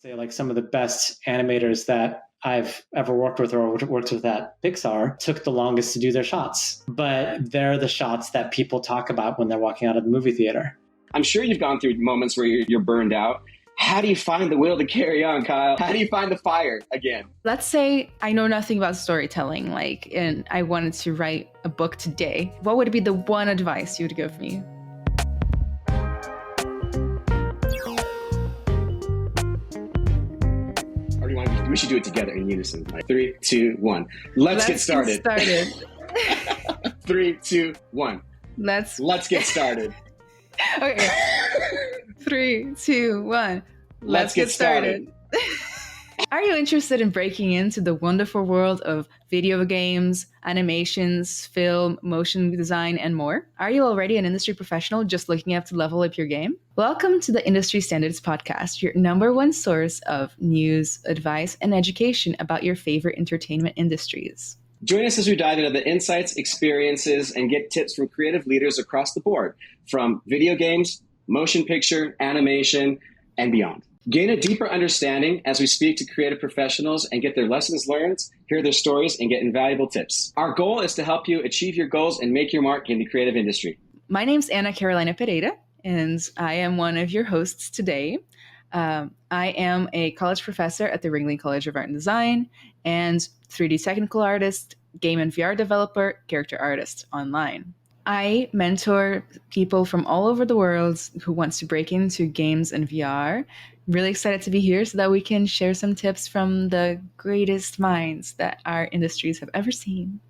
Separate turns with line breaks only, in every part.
Say like some of the best animators that I've ever worked with or worked with at Pixar took the longest to do their shots. But they're the shots that people talk about when they're walking out of the movie theater.
I'm sure you've gone through moments where you're burned out. How do you find the will to carry on, Kyle? How do you find the fire again?
Let's say I know nothing about storytelling, and I wanted to write a book today. What would be the one advice you would give me?
We should do it together in unison. Like 3, 2, 1. Let's get started. 3, 2, 1. Let's get started.
Okay. 3, 2, 1. Let's get started. Are you interested in breaking into the wonderful world of video games, animations, film, motion design, and more? Are you already an industry professional just looking up to level up your game? Welcome to the Industry Standards Podcast, your number one source of news, advice, and education about your favorite entertainment industries.
Join us as we dive into the insights, experiences, and get tips from creative leaders across the board, from video games, motion picture, animation, and beyond. Gain a deeper understanding as we speak to creative professionals and get their lessons learned, hear their stories, and get invaluable tips. Our goal is to help you achieve your goals and make your mark in the creative industry.
My name's Ana Carolina Pereira, and I am one of your hosts today. I am a college professor at the Ringling College of Art and Design and 3D technical artist, game and VR developer, character artist online. I mentor people from all over the world who wants to break into games and VR. Really excited to be here so that we can share some tips from the greatest minds that our industries have ever seen.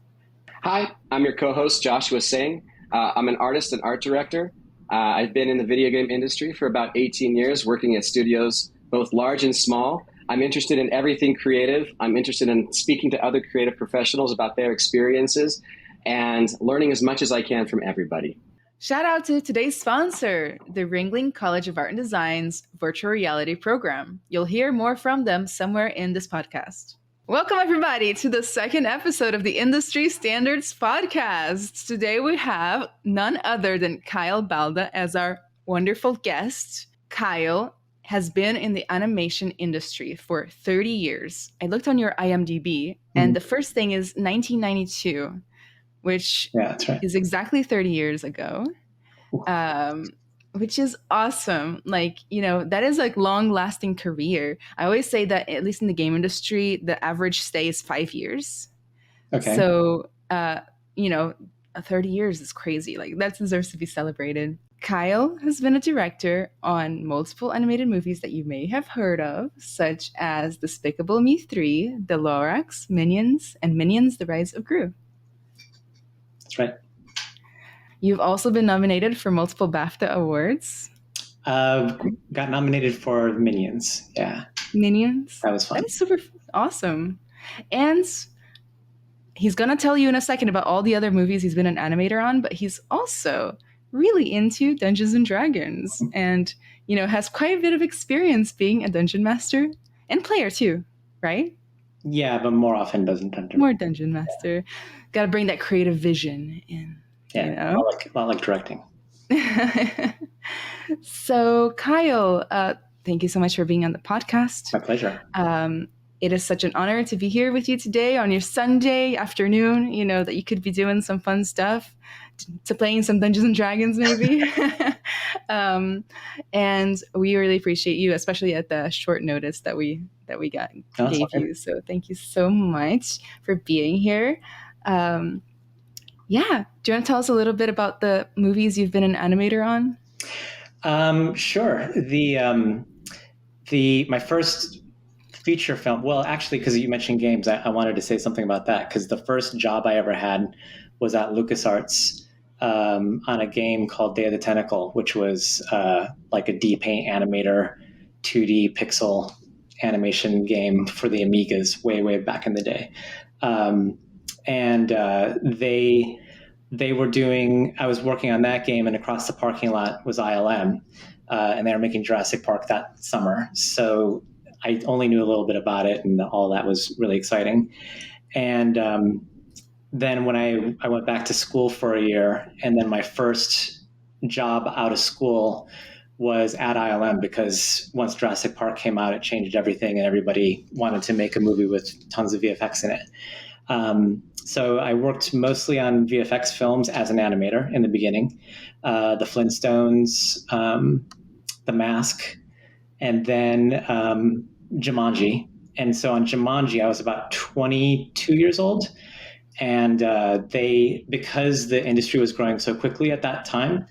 Hi, I'm your co-host, Joshua Singh. I'm an artist and art director. I've been in the video game industry for about 18 years, working at studios, both large and small. I'm interested in everything creative. I'm interested in speaking to other creative professionals about their experiences and learning as much as I can from everybody.
Shout out to today's sponsor, the Ringling College of Art and Design's virtual reality program. You'll hear more from them somewhere in this podcast. Welcome, everybody, to the second episode of the Industry Standards Podcast. Today we have none other than Kyle Balda as our wonderful guest. Kyle has been in the animation industry for 30 years. I looked on your IMDb, and the first thing is 1992. Which is exactly 30 years ago, which is awesome. That is like long-lasting career. I always say that, at least in the game industry, the average stay is 5 years. Okay. So, 30 years is crazy. That deserves to be celebrated. Kyle has been a director on multiple animated movies that you may have heard of, such as Despicable Me 3, The Lorax, Minions, and Minions, The Rise of Gru.
That's right.
You've also been nominated for multiple BAFTA awards.
Got nominated for Minions. Yeah.
Minions?
That was fun.
That is super awesome. And he's going to tell you in a second about all the other movies he's been an animator on, but he's also really into Dungeons and Dragons and, has quite a bit of experience being a dungeon master and player too, right?
Yeah, but more often dungeon.
More dungeon master. Got to bring that creative vision in.
Yeah, a lot like directing.
So, Kyle, thank you so much for being on the podcast.
My pleasure.
It is such an honor to be here with you today on your Sunday afternoon, that you could be doing some fun stuff, to playing some Dungeons and Dragons maybe. And we really appreciate you, especially at the short notice that we gave you. So thank you so much for being here. Do you want to tell us a little bit about the movies you've been an animator on?
Sure. My first feature film, well, actually, because you mentioned games, I wanted to say something about that, because the first job I ever had was at LucasArts on a game called Day of the Tentacle, which was like a D-Paint animator, 2D pixel animation game for the Amigas way back in the day. They were doing, I was working on that game, and across the parking lot was ILM, and they were making Jurassic Park that summer. So I only knew a little bit about it, and all that was really exciting. And then when I went back to school for a year, and then my first job out of school was at ILM, because once Jurassic Park came out, it changed everything, and everybody wanted to make a movie with tons of VFX in it. So I worked mostly on VFX films as an animator in the beginning, the Flintstones, The Mask, and then Jumanji. And so on Jumanji, I was about 22 years old. And because the industry was growing so quickly at that time,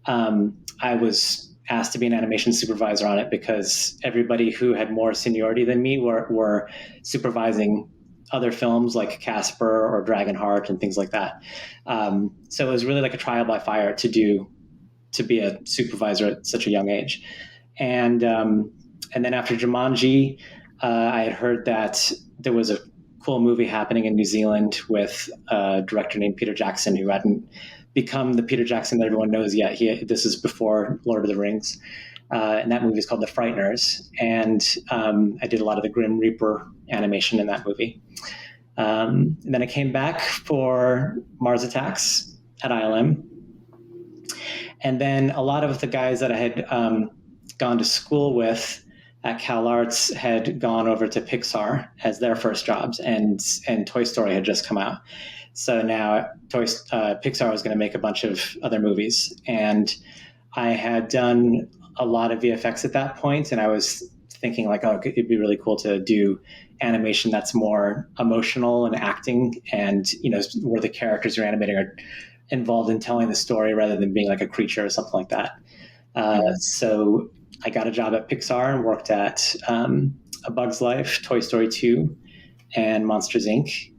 I was asked to be an animation supervisor on it, because everybody who had more seniority than me were supervising other films like Casper or Dragonheart and things like that. So it was really like a trial by fire to be a supervisor at such a young age. And then after Jumanji, I had heard that there was a cool movie happening in New Zealand with a director named Peter Jackson, who hadn't become the Peter Jackson that everyone knows yet. This is before Lord of the Rings. And that movie is called The Frighteners. And I did a lot of the Grim Reaper animation in that movie. And then I came back for Mars Attacks at ILM. And then a lot of the guys that I had gone to school with at Cal Arts had gone over to Pixar as their first jobs, and Toy Story had just come out. So now Pixar was going to make a bunch of other movies, and I had done a lot of VFX at that point, and I was thinking like, oh, it'd be really cool to do animation that's more emotional and acting, and where the characters you're animating are involved in telling the story rather than being like a creature or something like that. So I got a job at Pixar and worked at A Bug's Life, Toy Story 2, and Monsters, Inc.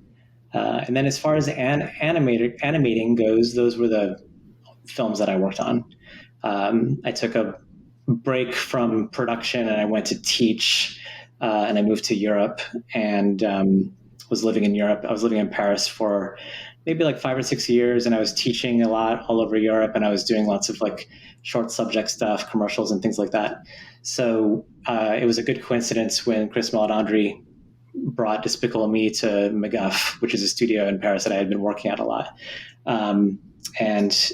And then as far as animating goes, those were the films that I worked on. I took a break from production and I went to teach, and I moved to Europe and was living in Europe. I was living in Paris for maybe like 5 or 6 years, and I was teaching a lot all over Europe, and I was doing lots of like short subject stuff, commercials and things like that. So it was a good coincidence when Chris Meledandri brought Despicable Me to McGuff, which is a studio in Paris that I had been working at a lot, and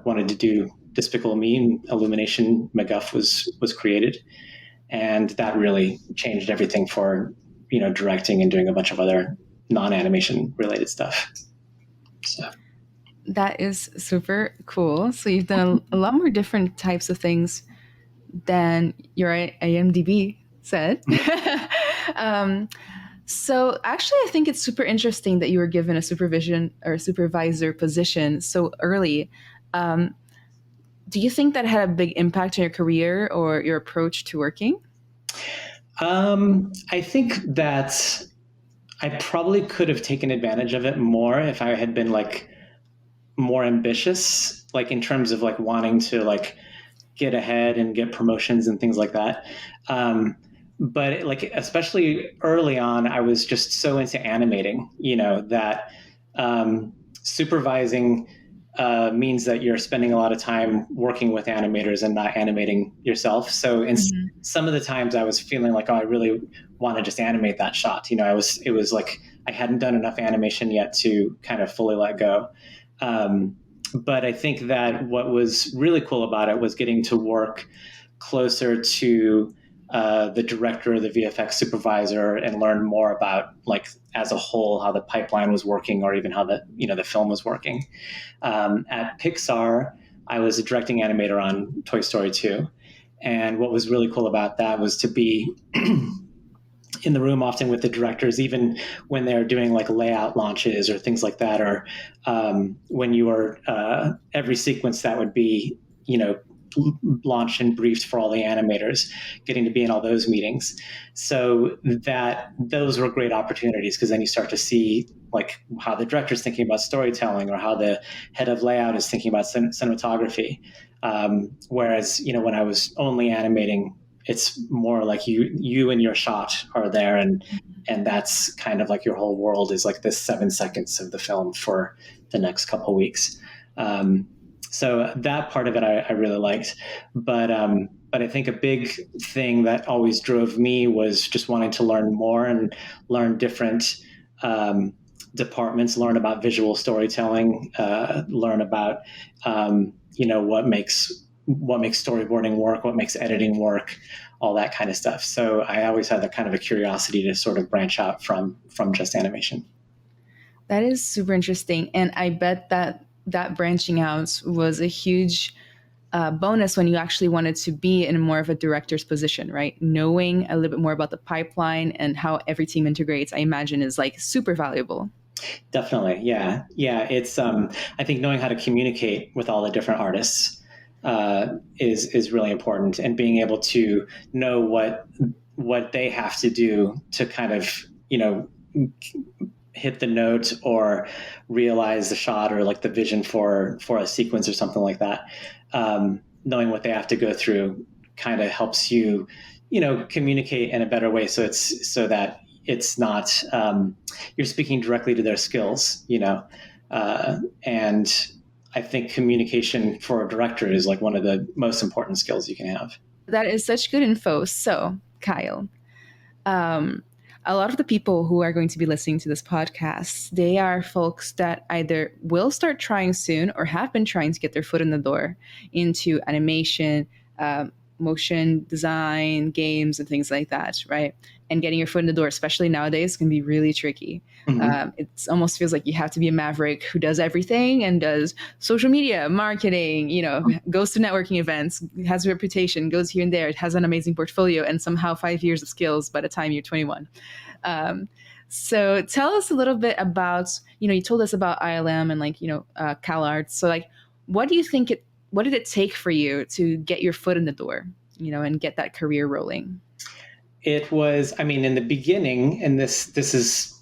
wanted to do Despicable Me, and Illumination McGuff was created. And that really changed everything for, directing and doing a bunch of other non-animation related stuff. So
that is super cool. So you've done a lot more different types of things than your IMDb said. So actually, I think it's super interesting that you were given a supervision or supervisor position so early. Do you think that had a big impact on your career or your approach to working?
I think that I probably could have taken advantage of it more if I had been like more ambitious, like in terms of like wanting to like get ahead and get promotions and things like that. But like, especially early on, I was just so into animating, that supervising means that you're spending a lot of time working with animators and not animating yourself. So in some of the times I was feeling like, oh, I really want to just animate that shot. It was like I hadn't done enough animation yet to kind of fully let go. But I think that what was really cool about it was getting to work closer to the director or the VFX supervisor and learn more about, like, as a whole, how the pipeline was working, or even how the film was working. At Pixar, I was a directing animator on Toy Story 2. And what was really cool about that was to be in the room often with the directors, even when they're doing like layout launches or things like that, or when you were every sequence that would be, launched and briefed for all the animators, getting to be in all those meetings. So those were great opportunities, because then you start to see like how the director's thinking about storytelling, or how the head of layout is thinking about cinematography. Whereas, when I was only animating, it's more like you and your shot are there, and that's kind of like your whole world is like this 7 seconds of the film for the next couple of weeks. So that part of it I really liked, but I think a big thing that always drove me was just wanting to learn more and learn different departments, learn about visual storytelling, learn about what makes what makes storyboarding work, what makes editing work, all that kind of stuff. So I always had that kind of a curiosity to sort of branch out from just animation.
That is super interesting. And I bet that branching out was a huge bonus when you actually wanted to be in more of a director's position, right? Knowing a little bit more about the pipeline and how every team integrates, I imagine, is like super valuable.
Definitely. Yeah. Yeah. It's, I think knowing how to communicate with all the different artists is really important, and being able to know what they have to do to kind of, hit the note or realize the shot or like the vision for a sequence or something like that. Knowing what they have to go through kind of helps you, communicate in a better way. So that it's not, you're speaking directly to their skills, and I think communication for a director is like one of the most important skills you can have.
That is such good info. So, Kyle, a lot of the people who are going to be listening to this podcast, they are folks that either will start trying soon or have been trying to get their foot in the door into animation, motion design, games, and things like that, right? And getting your foot in the door, especially nowadays, can be really tricky. Mm-hmm. It almost feels like you have to be a maverick who does everything and does social media, marketing, goes to networking events, has a reputation, goes here and there, has an amazing portfolio, and somehow 5 years of skills by the time you're 21. So tell us a little bit about, you told us about ILM and CalArts. So what do you think what did it take for you to get your foot in the door, and get that career rolling?
It was, in the beginning, and this is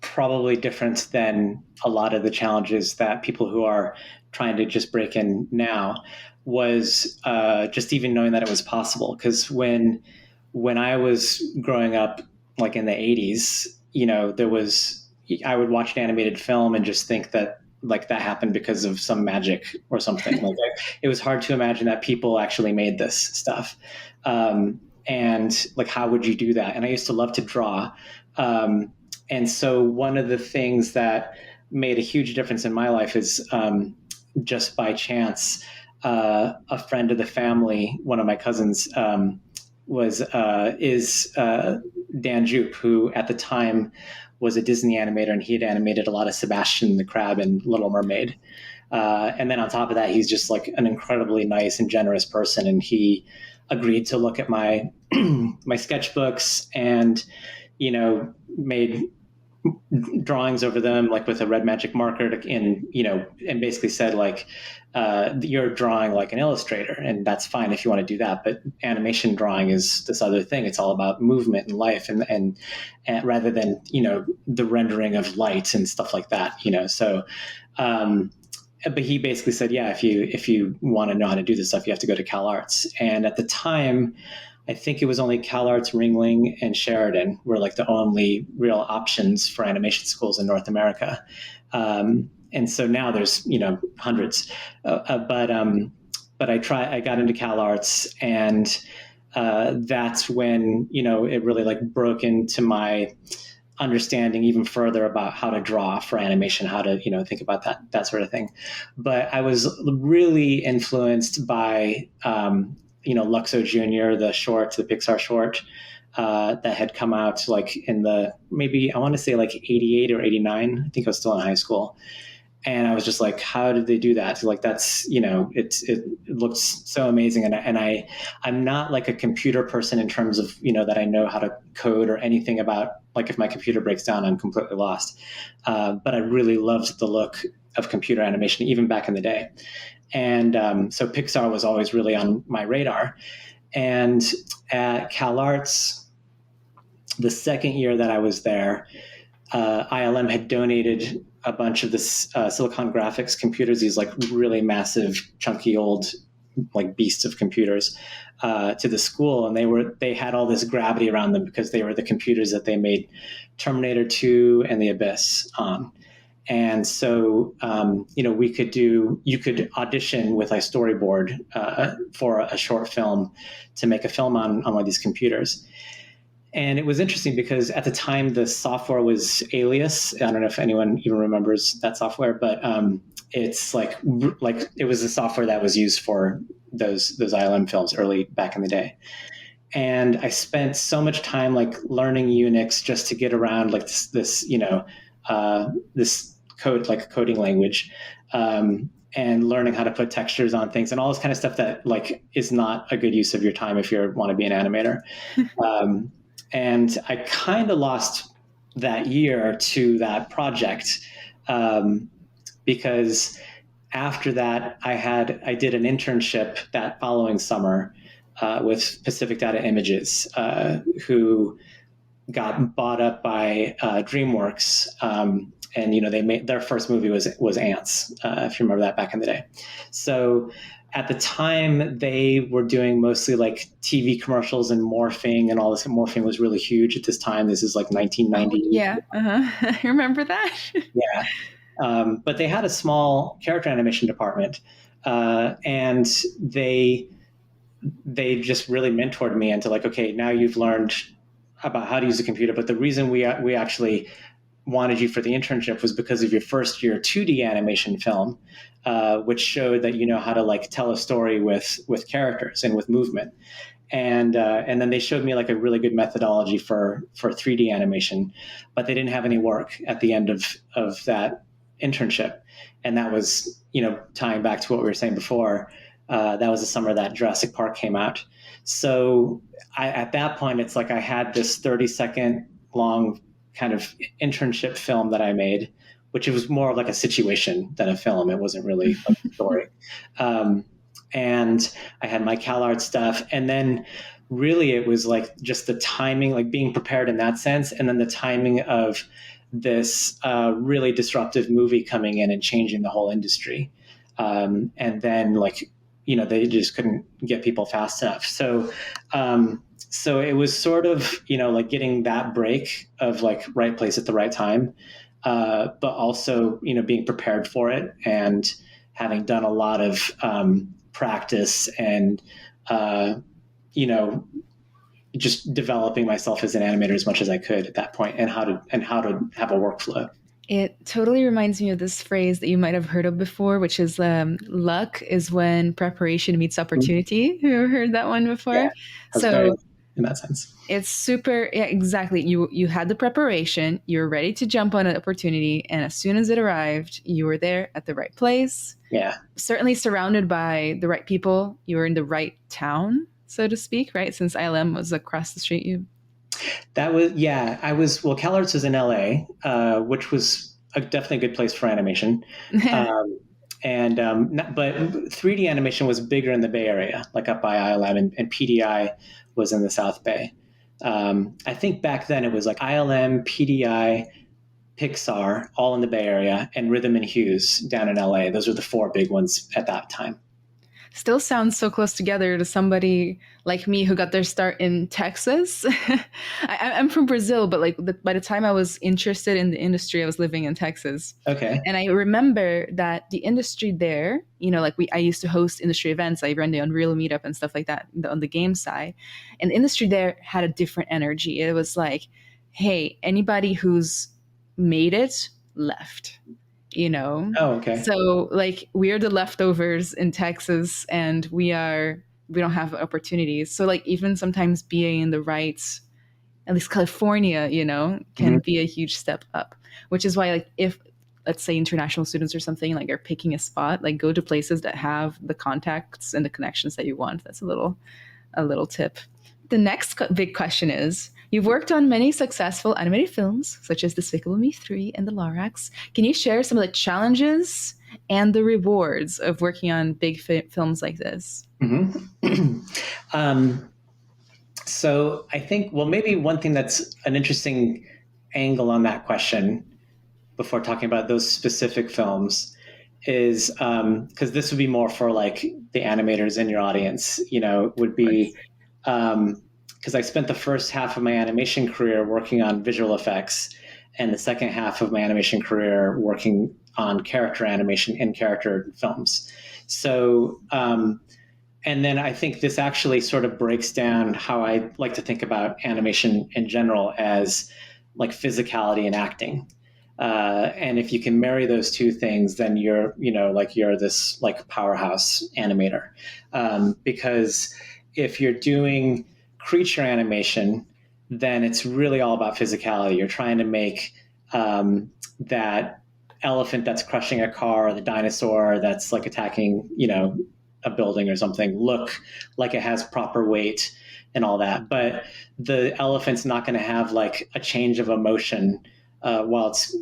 probably different than a lot of the challenges that people who are trying to just break in now, was just even knowing that it was possible. Because when I was growing up, like in the 80s, I would watch an animated film and just think that like that happened because of some magic or something. Like it was hard to imagine that people actually made this stuff. And like, how would you do that? And I used to love to draw. And so one of the things that made a huge difference in my life is just by chance, a friend of the family, one of my cousins, is Dan Jupe, who at the time was a Disney animator, and he had animated a lot of Sebastian the Crab and Little Mermaid. And then on top of that, he's just like an incredibly nice and generous person. And he agreed to look at my my sketchbooks and, made drawings over them, like with a red magic marker, and basically said like, you're drawing like an illustrator, and that's fine if you want to do that. But animation drawing is this other thing. It's all about movement and life, and rather than, the rendering of light and stuff like that, So, but he basically said, yeah, if you want to know how to do this stuff, you have to go to CalArts. And at the time, I think it was only CalArts, Ringling, and Sheridan were like the only real options for animation schools in North America. And so now there's, hundreds. But I got into CalArts, and that's when, it really like broke into my understanding even further about how to draw for animation, how to, think about that sort of thing. But I was really influenced by, Luxo Jr., the Pixar short, that had come out like in maybe I want to say like 88 or 89. I think I was still in high school. And I was just like, how did they do that? So like, that's, it looks so amazing. And I'm not like a computer person in terms of, that I know how to code or anything about, like if my computer breaks down, I'm completely lost. But I really loved the look of computer animation, even back in the day. And so Pixar was always really on my radar. And at CalArts, the second year that I was there, ILM had donated a bunch of the Silicon Graphics computers, these like really massive, chunky old like beasts of computers, to the school. And they had all this gravity around them because they were the computers that they made Terminator 2 and The Abyss on. And so, you could audition with a storyboard for a short film to make a film on one of these computers. And it was interesting because at the time the software was Alias. I don't know if anyone even remembers that software, but it's like it was the software that was used for those ILM films early back in the day. And I spent so much time like learning Unix just to get around like this this code, like a coding language, and learning how to put textures on things and all this kind of stuff that like is not a good use of your time if you want to be an animator. And I kind of lost that year to that project, because after that I did an internship that following summer with Pacific Data Images, who got bought up by DreamWorks, and they made their first movie was Ants, if you remember that back in the day. So at the time, they were doing mostly like TV commercials and morphing and all this. Morphing was really huge at this time. This is like 1990.
Oh, yeah, I remember that.
Yeah, but they had a small character animation department, and they just really mentored me into like, okay, now you've learned about how to use a computer. But the reason we actually wanted you for the internship was because of your first year 2D animation film, which showed that you know how to like tell a story with characters and with movement. And then they showed me like a really good methodology for 3D animation, but they didn't have any work at the end of that internship. And that was, tying back to what we were saying before, that was the summer that Jurassic Park came out. So at that point, it's like I had this 30-second long kind of internship film that I made, which it was more of like a situation than a film. It wasn't really like a story. And I had my CalArt stuff. And then really it was like just the timing, like being prepared in that sense. And then the timing of this really disruptive movie coming in and changing the whole industry. And then like, they just couldn't get people fast enough. So it was sort of, like getting that break of like right place at the right time, but also, being prepared for it and having done a lot of practice and, just developing myself as an animator as much as I could at that point, and how to have a workflow.
It totally reminds me of this phrase that you might have heard of before, which is luck is when preparation meets opportunity. Mm-hmm. Have you ever heard that one before?
Yeah, so in that sense,
it's super. Yeah, exactly. You had the preparation, you were ready to jump on an opportunity, and as soon as it arrived, you were there at the right place.
Yeah,
certainly surrounded by the right people. You were in the right town, so to speak, right? Since ILM was across the street.
That was, yeah, CalArts was in LA, which was definitely a good place for animation. But 3D animation was bigger in the Bay Area, like up by ILM, and PDI was in the South Bay. I think back then it was like ILM, PDI, Pixar, all in the Bay Area, and Rhythm and Hues down in LA. Those were the four big ones at that time.
Still sounds so close together to somebody like me who got their start in Texas. I'm from Brazil, but by the time I was interested in the industry, I was living in Texas.
Okay.
And I remember that the industry there, I used to host industry events. I ran the Unreal meetup and stuff like that on the game side. And the industry there had a different energy. It was like, hey, anybody who's made it left.
Oh, okay.
So like we're the leftovers in Texas, and we don't have opportunities. So like even sometimes being in the right, at least California, can mm-hmm. be a huge step up, which is why like if let's say international students or something like are picking a spot, like go to places that have the contacts and the connections that you want. That's a little tip. The next big question is, you've worked on many successful animated films, such as Despicable Me 3 and The Lorax. Can you share some of the challenges and the rewards of working on big films like this?
Mm-hmm. So I think, maybe one thing that's an interesting angle on that question before talking about those specific films is, because this would be more for like the animators in your audience, would be... because I spent the first half of my animation career working on visual effects, and the second half of my animation career working on character animation in character films. So, and then I think this actually sort of breaks down how I like to think about animation in general as like physicality and acting. And if you can marry those two things, then you're this like powerhouse animator. Because if you're doing creature animation, then it's really all about physicality. You're trying to make that elephant that's crushing a car, or the dinosaur that's like attacking, a building or something, look like it has proper weight and all that. But the elephant's not going to have like a change of emotion while it's,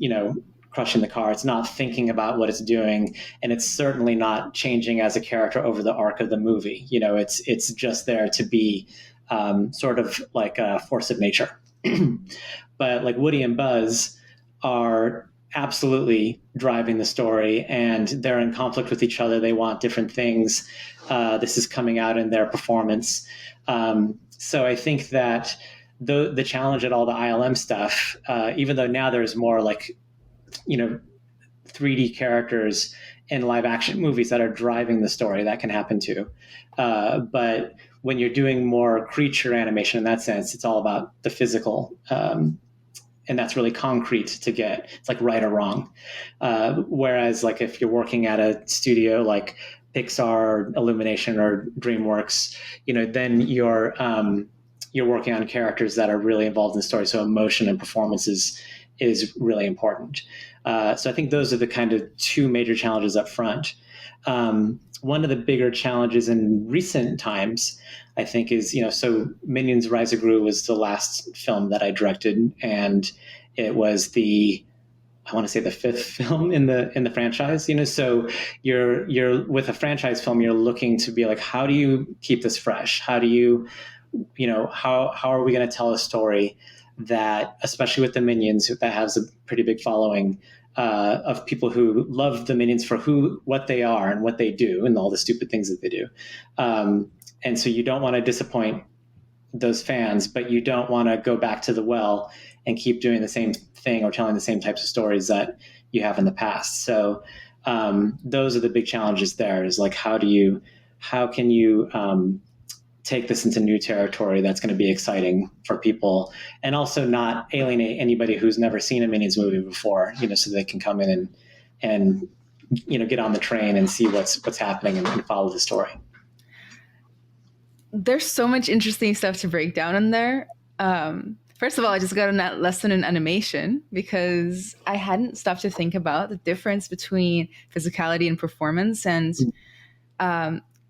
crushing the car. It's not thinking about what it's doing, and it's certainly not changing as a character over the arc of the movie. It's just there to be sort of like a force of nature. But like Woody and Buzz are absolutely driving the story, and they're in conflict with each other. They want different things. This is coming out in their performance. So I think that the challenge at all the ILM stuff, even though now there's more like, 3D characters in live action movies that are driving the story, that can happen too. But when you're doing more creature animation in that sense, it's all about the physical. And that's really concrete to get. It's like right or wrong. Whereas like if you're working at a studio like Pixar or Illumination or DreamWorks, then you're working on characters that are really involved in the story. So emotion and performance is really important. So I think those are the kind of two major challenges up front. One of the bigger challenges in recent times, I think, is, so Minions Rise of Gru was the last film that I directed, and it was I want to say the fifth film in the franchise. So you're with a franchise film, you're looking to be like, how do you keep this fresh? How do you, how are we going to tell a story that, especially with the Minions, that has a pretty big following of people who love the Minions for what they are and what they do and all the stupid things that they do. And so you don't want to disappoint those fans, but you don't want to go back to the well and keep doing the same thing or telling the same types of stories that you have in the past. So those are the big challenges there, is like, how can you take this into new territory that's going to be exciting for people, and also not alienate anybody who's never seen a Minions movie before, so they can come in and get on the train and see what's happening and follow the story.
There's so much interesting stuff to break down in there. First of all, I just got a lesson in animation because I hadn't stopped to think about the difference between physicality and performance. And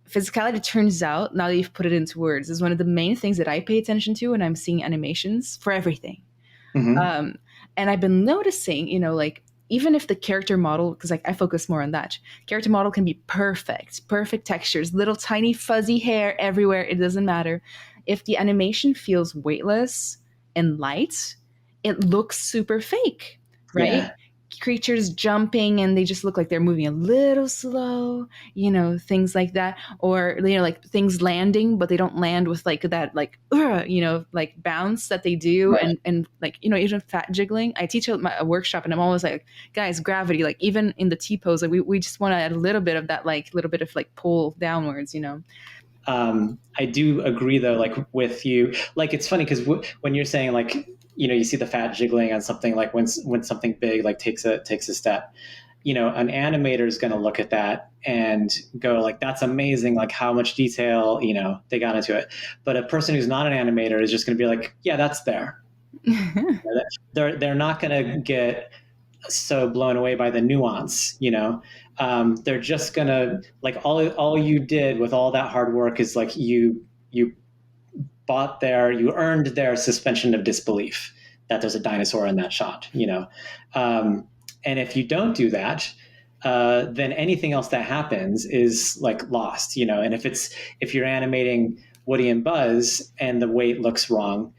physicality, turns out, now that you've put it into words, is one of the main things that I pay attention to when I'm seeing animations for everything. Mm-hmm. And I've been noticing, like, even if the character model, because I focus more on that, character model can be perfect textures, little tiny fuzzy hair everywhere, it doesn't matter. If the animation feels weightless and light, it looks super fake, right? Yeah. Creatures jumping and they just look like they're moving a little slow, things like that. Or, like things landing, but they don't land with like that, like, like bounce that they do. Right. And like, even fat jiggling. I teach a workshop and I'm always like, guys, gravity, like even in the T-pose, like we just want to add a little bit of that, like little bit of like pull downwards,
I do agree though, like with you, like, it's funny because when you're saying like, you see the fat jiggling on something, like when something big like takes a step, an animator is going to look at that and go like, that's amazing, like how much detail they got into it. But a person who's not an animator is just going to be like, yeah, that's there. They're not going to get so blown away by the nuance. They're just going to, like, all you did with all that hard work is like you earned their suspension of disbelief that there's a dinosaur in that shot, and if you don't do that, then anything else that happens is like lost, and if you're animating Woody and Buzz and the weight looks wrong,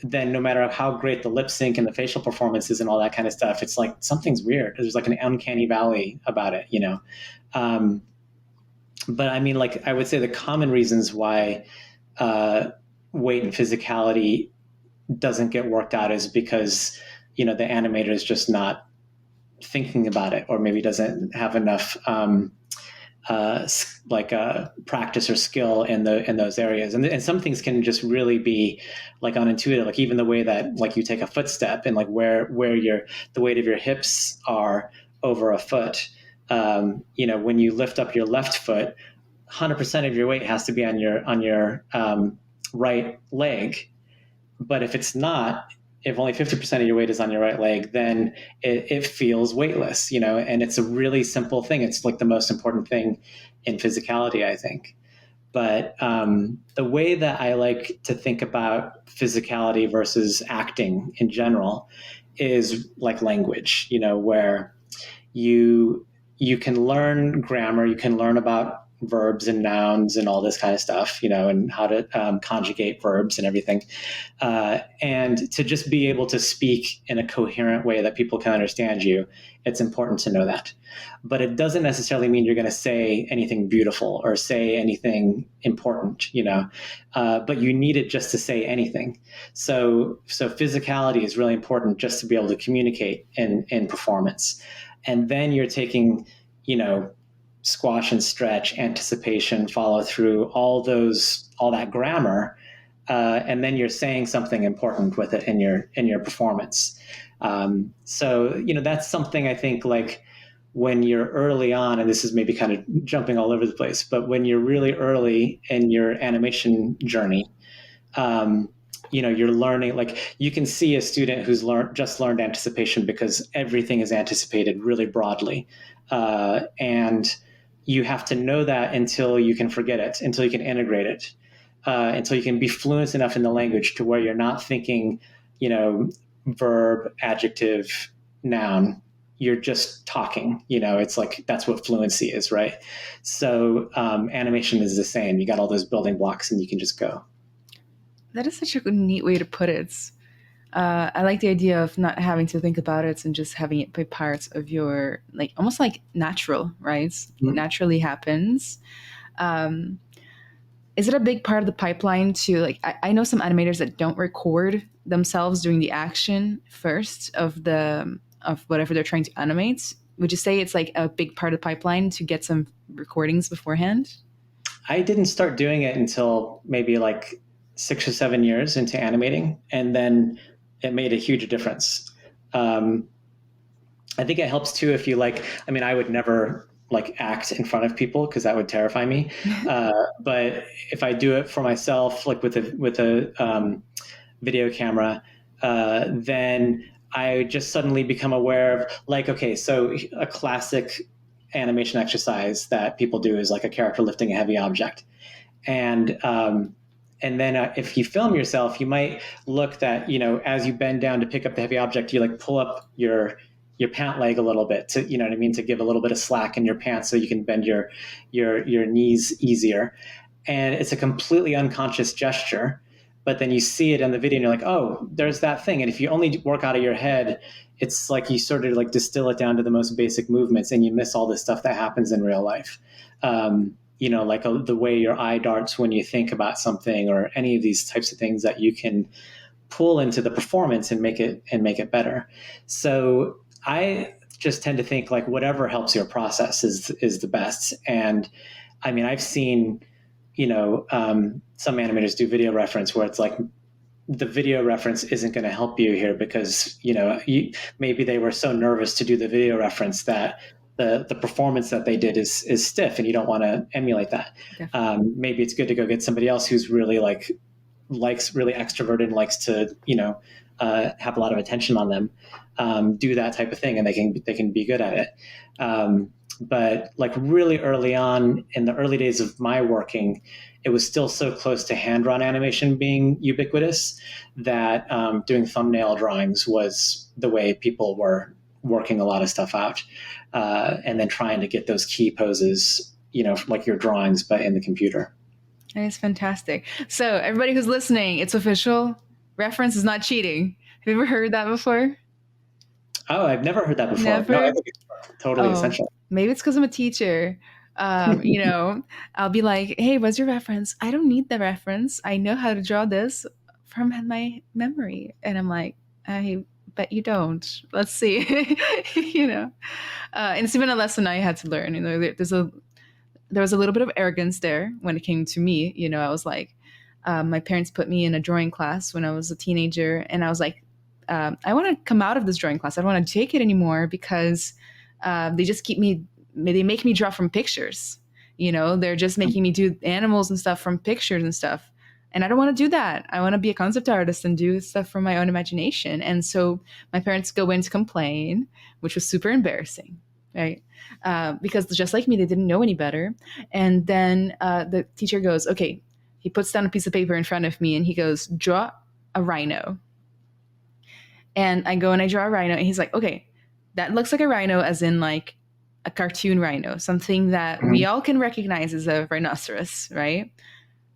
then no matter how great the lip sync and the facial performances and all that kind of stuff, it's like something's weird. There's like an uncanny valley about it, but I mean, like, I would say the common reasons why weight and physicality doesn't get worked out is because the animator is just not thinking about it, or maybe doesn't have enough practice or skill in those areas, and some things can just really be like unintuitive, like even the way that like you take a footstep and like where the weight of your hips are over a foot. When you lift up your left foot, 100% of your weight has to be on your right leg. But if it's not, if only 50% of your weight is on your right leg, then it feels weightless, and it's a really simple thing. It's like the most important thing in physicality, I think. But the way that I like to think about physicality versus acting in general is like language, where you can learn grammar, you can learn about verbs and nouns and all this kind of stuff, and how to conjugate verbs and everything. And to just be able to speak in a coherent way that people can understand you, it's important to know that. But it doesn't necessarily mean you're going to say anything beautiful or say anything important, but you need it just to say anything. So physicality is really important just to be able to communicate in performance. And then you're taking, squash and stretch, anticipation, follow through, all that grammar, and then you're saying something important with it in your performance. So that's something I think, like when you're early on, and this is maybe kind of jumping all over the place, but when you're really early in your animation journey, you're learning, like you can see a student who's just learned anticipation because everything is anticipated really broadly. And you have to know that until you can forget it, until you can integrate it, until you can be fluent enough in the language to where you're not thinking, verb, adjective, noun. You're just talking, it's like, that's what fluency is, right? So animation is the same. You got all those building blocks and you can just go.
That is such a neat way to put it. I like the idea of not having to think about it and just having it be part of your, like, almost like natural, right? Mm-hmm. It naturally happens. Is it a big part of the pipeline to, like, I know some animators that don't record themselves doing the action first of whatever they're trying to animate. Would you say it's like a big part of the pipeline to get some recordings beforehand?
I didn't start doing it until maybe like 6 or 7 years into animating, and then it made a huge difference. I think it helps too if you I would never like act in front of people because that would terrify me. But if I do it for myself, like with a video camera, then I just suddenly become aware of, like, okay, so a classic animation exercise that people do is like a character lifting a heavy object. And then if you film yourself, you might look that, as you bend down to pick up the heavy object, you like pull up your pant leg a little bit to, to give a little bit of slack in your pants so you can bend your knees easier. And it's a completely unconscious gesture, but then you see it in the video and you're like, oh, there's that thing. And if you only work out of your head, it's like you sort of like distill it down to the most basic movements and you miss all this stuff that happens in real life. Like the way your eye darts when you think about something, or any of these types of things that you can pull into the performance and make it better. So I just tend to think like whatever helps your process is the best. And I mean, I've seen, some animators do video reference where it's like the video reference isn't going to help you here because, maybe they were so nervous to do the video reference that the performance that they did is stiff, and you don't want to emulate that. Maybe it's good to go get somebody else who's really likes really extroverted and likes to, have a lot of attention on them, do that type of thing, and they can be good at it. But like really early on in the early days of my working, it was still so close to hand-drawn animation being ubiquitous that doing thumbnail drawings was the way people were working a lot of stuff out, and then trying to get those key poses, like your drawings, but in the computer.
That is fantastic. So everybody who's listening, it's official. Reference is not cheating. Have you ever heard that before?
Oh, I've never heard that before.
Never?
No, I think it's totally essential.
Maybe it's because I'm a teacher. I'll be like, hey, what's your reference? I don't need the reference. I know how to draw this from my memory. And I'm like, I bet you don't. Let's see. And it's even a lesson I had to learn. There's there was a little bit of arrogance there when it came to me. You know, I was like, my parents put me in a drawing class when I was a teenager, and I was like, I want to come out of this drawing class. I don't want to take it anymore because they just they make me draw from pictures. You know, they're just making me do animals and stuff from pictures and stuff. And I don't want to do that. I want to be a concept artist and do stuff from my own imagination. And so my parents go in to complain, which was super embarrassing, right? Because just like me, they didn't know any better. And then the teacher goes, okay, he puts down a piece of paper in front of me and he goes, draw a rhino. And I go and I draw a rhino, and he's like, okay, that looks like a rhino, as in like a cartoon rhino, something that we all can recognize as a rhinoceros, right?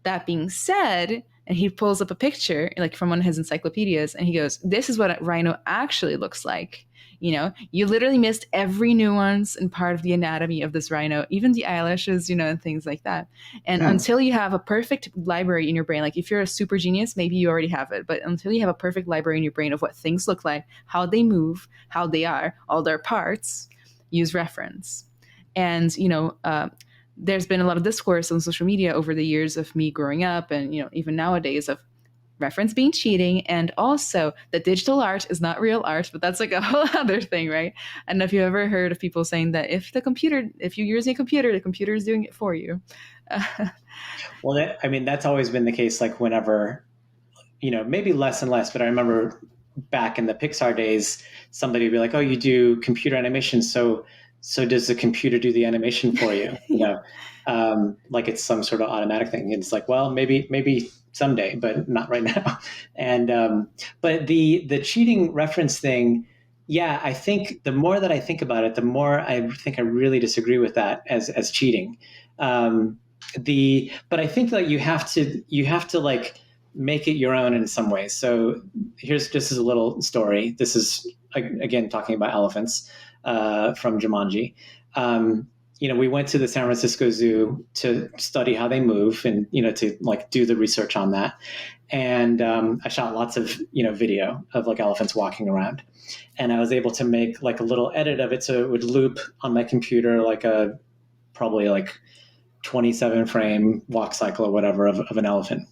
That being said, and he pulls up a picture like from one of his encyclopedias, and he goes, this is what a rhino actually looks like. You know, you literally missed every nuance and part of the anatomy of this rhino, even the eyelashes, you know, and things like that. And until you have a perfect library in your brain, like if you're a super genius, maybe you already have it, but until you have a perfect library in your brain of what things look like, how they move, how they are, all their parts, use reference. And, you know, there's been a lot of discourse on social media over the years of me growing up and, you know, even nowadays of reference being cheating, and also that digital art is not real art, but that's like a whole other thing, right? I don't know if you've ever heard of people saying that if you're using a computer, the computer is doing it for you.
Well, I mean, that's always been the case. Like whenever, you know, maybe less and less, but I remember back in the Pixar days, somebody would be like, oh, you do computer animation. So does the computer do the animation for you? You know, like it's some sort of automatic thing. And it's like, well, maybe someday, but not right now. And but the cheating reference thing, yeah, I think the more that I think about it, the more I think I really disagree with that as cheating. But I think that you have to like make it your own in some ways. So this is a little story. This is again talking about elephants from Jumanji. You know, we went to the San Francisco Zoo to study how they move and, you know, to like do the research on that. And I shot lots of, you know, video of like elephants walking around. And I was able to make like a little edit of it so it would loop on my computer like probably like 27 frame walk cycle or whatever of an elephant.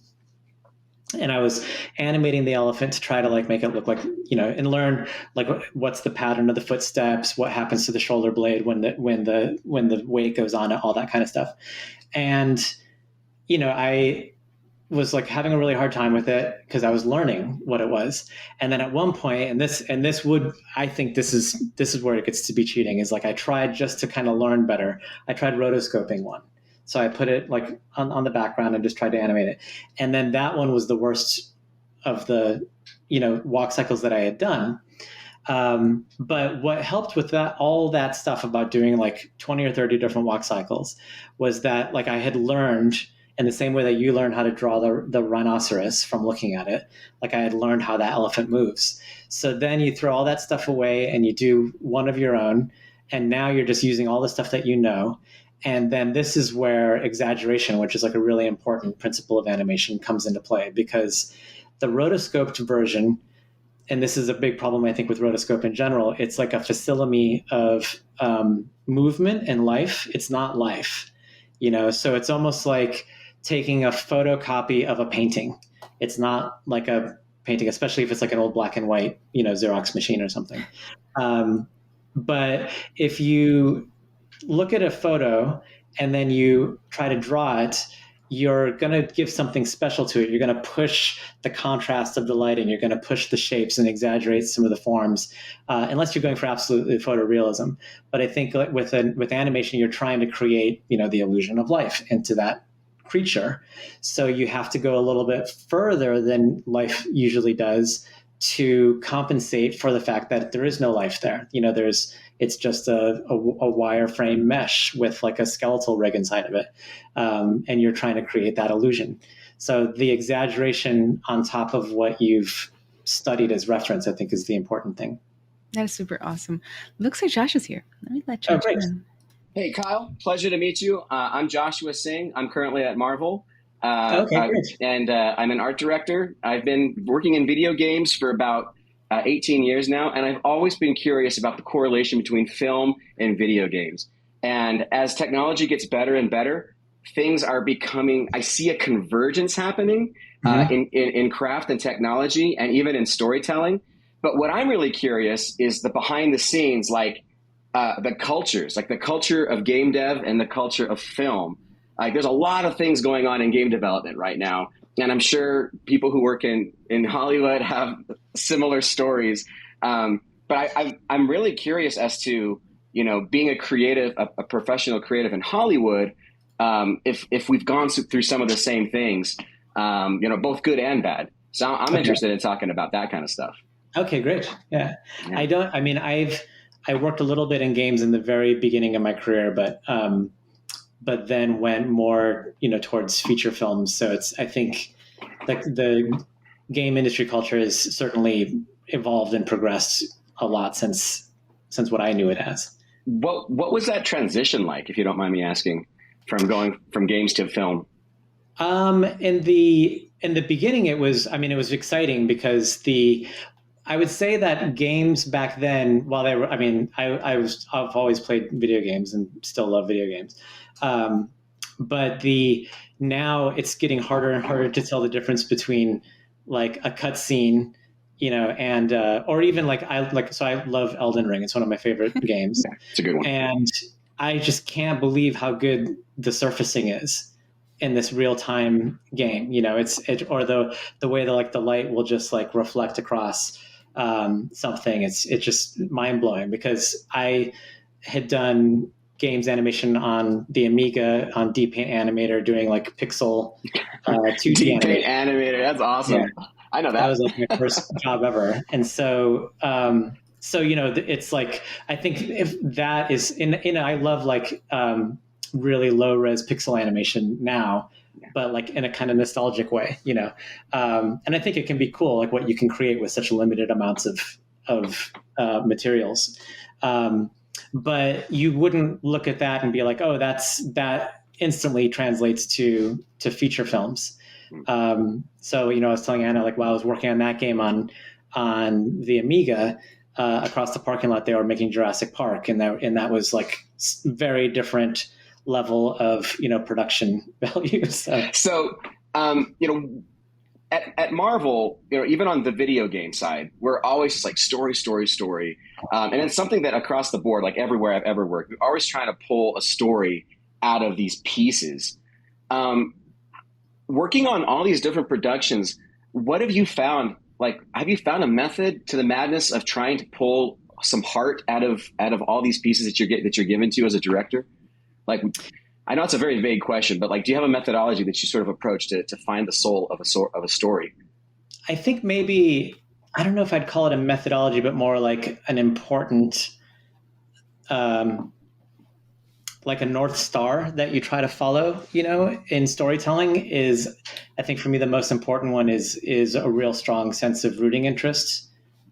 And I was animating the elephant to try to like make it look like, you know, and learn like what's the pattern of the footsteps, what happens to the shoulder blade when the weight goes on it, all that kind of stuff. And, you know, I was like having a really hard time with it because I was learning what it was. And then at one point, I think this is where it gets to be cheating, is like I tried just to kind of learn better. I tried rotoscoping one. So I put it like on the background and just tried to animate it. And then that one was the worst of the, you know, walk cycles that I had done. But what helped with that, all that stuff about doing like 20 or 30 different walk cycles, was that like I had learned in the same way that you learn how to draw the rhinoceros from looking at it, like I had learned how that elephant moves. So then you throw all that stuff away and you do one of your own. And now you're just using all the stuff that you know. And then this is where exaggeration, which is like a really important principle of animation, comes into play, because the rotoscoped version, and this is a big problem, I think, with rotoscope in general, it's like a facsimile of movement and life. It's not life, you know? So it's almost like taking a photocopy of a painting. It's not like a painting, especially if it's like an old black and white, you know, Xerox machine or something. But if you look at a photo and then you try to draw it, you're going to give something special to it. You're going to push the contrast of the lighting. You're going to push the shapes and exaggerate some of the forms, unless you're going for absolute photorealism. But I think with animation, you're trying to create, you know, the illusion of life into that creature. So you have to go a little bit further than life usually does to compensate for the fact that there is no life there. You know, it's just a wireframe mesh with like a skeletal rig inside of it. And you're trying to create that illusion. So the exaggeration on top of what you've studied as reference, I think, is the important thing.
That is super awesome. Looks like Josh is here. Let me let Josh in.
Hey, Kyle. Pleasure to meet you. I'm Joshua Singh. I'm currently at Marvel.
Okay, great.
And I'm an art director. I've been working in video games for about 18 years now, and I've always been curious about the correlation between film and video games. And as technology gets better and better, things are becoming, I see a convergence happening in craft and technology and even in storytelling. But what I'm really curious is the behind the scenes, like the cultures, like the culture of game dev and the culture of film. Like there's a lot of things going on in game development right now. And I'm sure people who work in Hollywood have similar stories. But I'm really curious as to, you know, being a creative, a professional creative in Hollywood, if we've gone through some of the same things, you know, both good and bad. So I'm interested in talking about that kind of stuff.
Okay, great. Yeah. I worked a little bit in games in the very beginning of my career, but then went more, you know, towards feature films. So I think like the game industry culture has certainly evolved and progressed a lot since what I knew it as.
What was that transition like, if you don't mind me asking, from going from games to film?
In the beginning, it was exciting because I would say that games back then, while they were, I've always played video games and still love video games. But now it's getting harder and harder to tell the difference between like a cutscene, you know, and or even so I love Elden Ring. It's one of my favorite games.
Yeah, it's a good one.
And I just can't believe how good the surfacing is in this real time game. You know, or the way that like the light will just like reflect across something. It's just mind blowing because I had done games animation on the Amiga on Deep-Paint Animator, doing like pixel 2D
Deep-Paint Animator. That's awesome. Yeah. I know that.
That was like my first job ever. And so, you know, it's like, I think if that is I love like really low res pixel animation now, but like in a kind of nostalgic way, you know? And I think it can be cool, like what you can create with such limited amounts of materials. But you wouldn't look at that and be like, oh, that instantly translates to feature films. So, you know, I was telling Anna, like while I was working on that game on the Amiga, across the parking lot, they were making Jurassic Park, and that was like very different level of, you know, production value.
So you know, at Marvel, you know, even on the video game side, we're always just like story. And it's something that across the board, like everywhere I've ever worked, we're always trying to pull a story out of these pieces. Working on all these different productions, what have you found? Like, have you found a method to the madness of trying to pull some heart out of all these pieces that you're given to as a director? Like, I know it's a very vague question, but like, do you have a methodology that you sort of approach to find the soul of a story?
I think maybe, I don't know if I'd call it a methodology, but more like an important, like a North Star that you try to follow, you know, in storytelling is, I think for me, the most important one is a real strong sense of rooting interest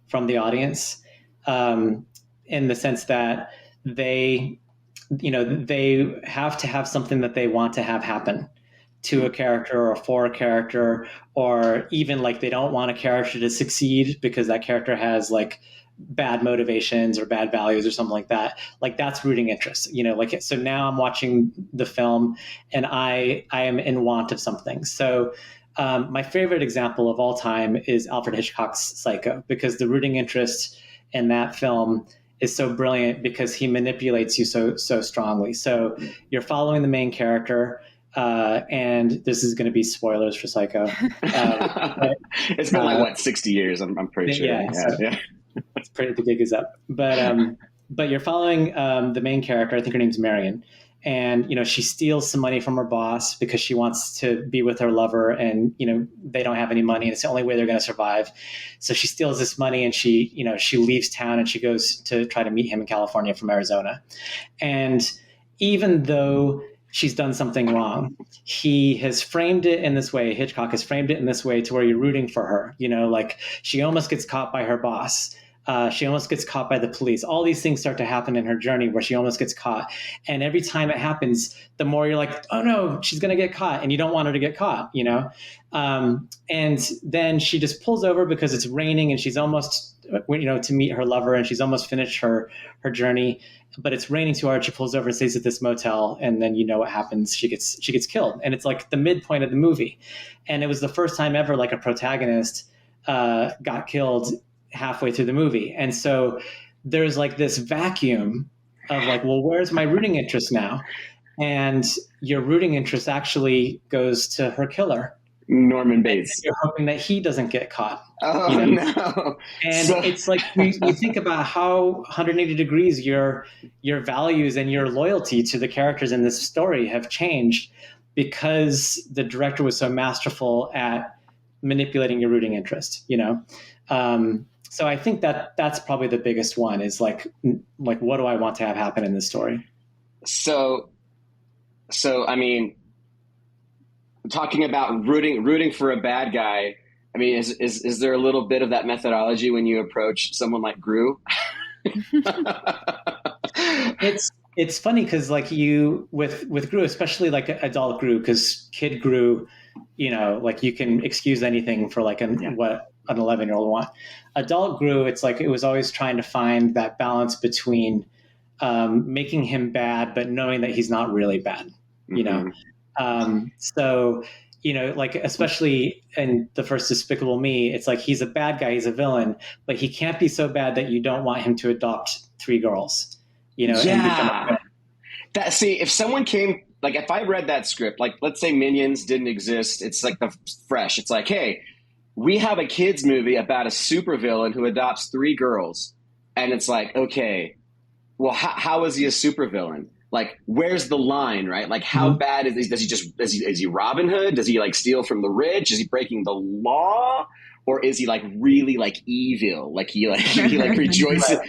from the audience, in the sense that they have to have something that they want to have happen to a character or for a character, or even like they don't want a character to succeed because that character has like bad motivations or bad values or something like that. Like that's rooting interest, you know, like, so now I'm watching the film and I am in want of something. So my favorite example of all time is Alfred Hitchcock's Psycho, because the rooting interest in that film is so brilliant because he manipulates you so strongly. So you're following the main character, and this is going to be spoilers for Psycho. But,
it's been like 60 years. I'm pretty sure.
Yeah. It's pretty. The gig is up, but you're following the main character. I think her name's Marion, and you know she steals some money from her boss because she wants to be with her lover, and you know they don't have any money, and it's the only way they're going to survive. So she steals this money, and she leaves town, and she goes to try to meet him in California from Arizona, and even though she's done something wrong, he has framed it in this way. Hitchcock has framed it in this way to where you're rooting for her. You know, like she almost gets caught by her boss. She almost gets caught by the police. All these things start to happen in her journey where she almost gets caught. And every time it happens, the more you're like, oh no, she's going to get caught. And you don't want her to get caught, you know? And then she just pulls over because it's raining and she's almost to meet her lover, and she's almost finished her journey, but it's raining too hard. She pulls over and stays at this motel, and then what happens? She gets killed, and it's like the midpoint of the movie, and it was the first time ever like a protagonist got killed halfway through the movie, and so there's like this vacuum of like, well, where's my rooting interest now? And your rooting interest actually goes to her killer,
Norman Bates.
You're hoping that he doesn't get caught.
Oh, no.
And it's like you think about how 180 degrees your values and your loyalty to the characters in this story have changed because the director was so masterful at manipulating your rooting interest, So I think that's probably the biggest one is like what do I want to have happen in this story?
So I mean, talking about rooting for a bad guy, I mean, is there a little bit of that methodology when you approach someone like Gru?
It's funny because like you with Gru, especially like adult Gru, because kid Gru, like you can excuse anything for like what an 11-year-old want. Adult Gru, it's like it was always trying to find that balance between making him bad, but knowing that he's not really bad, So, like especially in the first Despicable Me, it's like he's a bad guy, he's a villain, but he can't be so bad that you don't want him to adopt 3 girls, and become a villain.
If someone came, like if I read that script, like let's say Minions didn't exist, it's like fresh. It's like, hey, we have a kids movie about a supervillain who adopts 3 girls, and it's like, okay, well, how is he a supervillain? Like, where's the line, right? Like, how bad is he? Is he Robin Hood? Does he like steal from the rich? Is he breaking the law? Or is he like really like evil? Like he rejoices,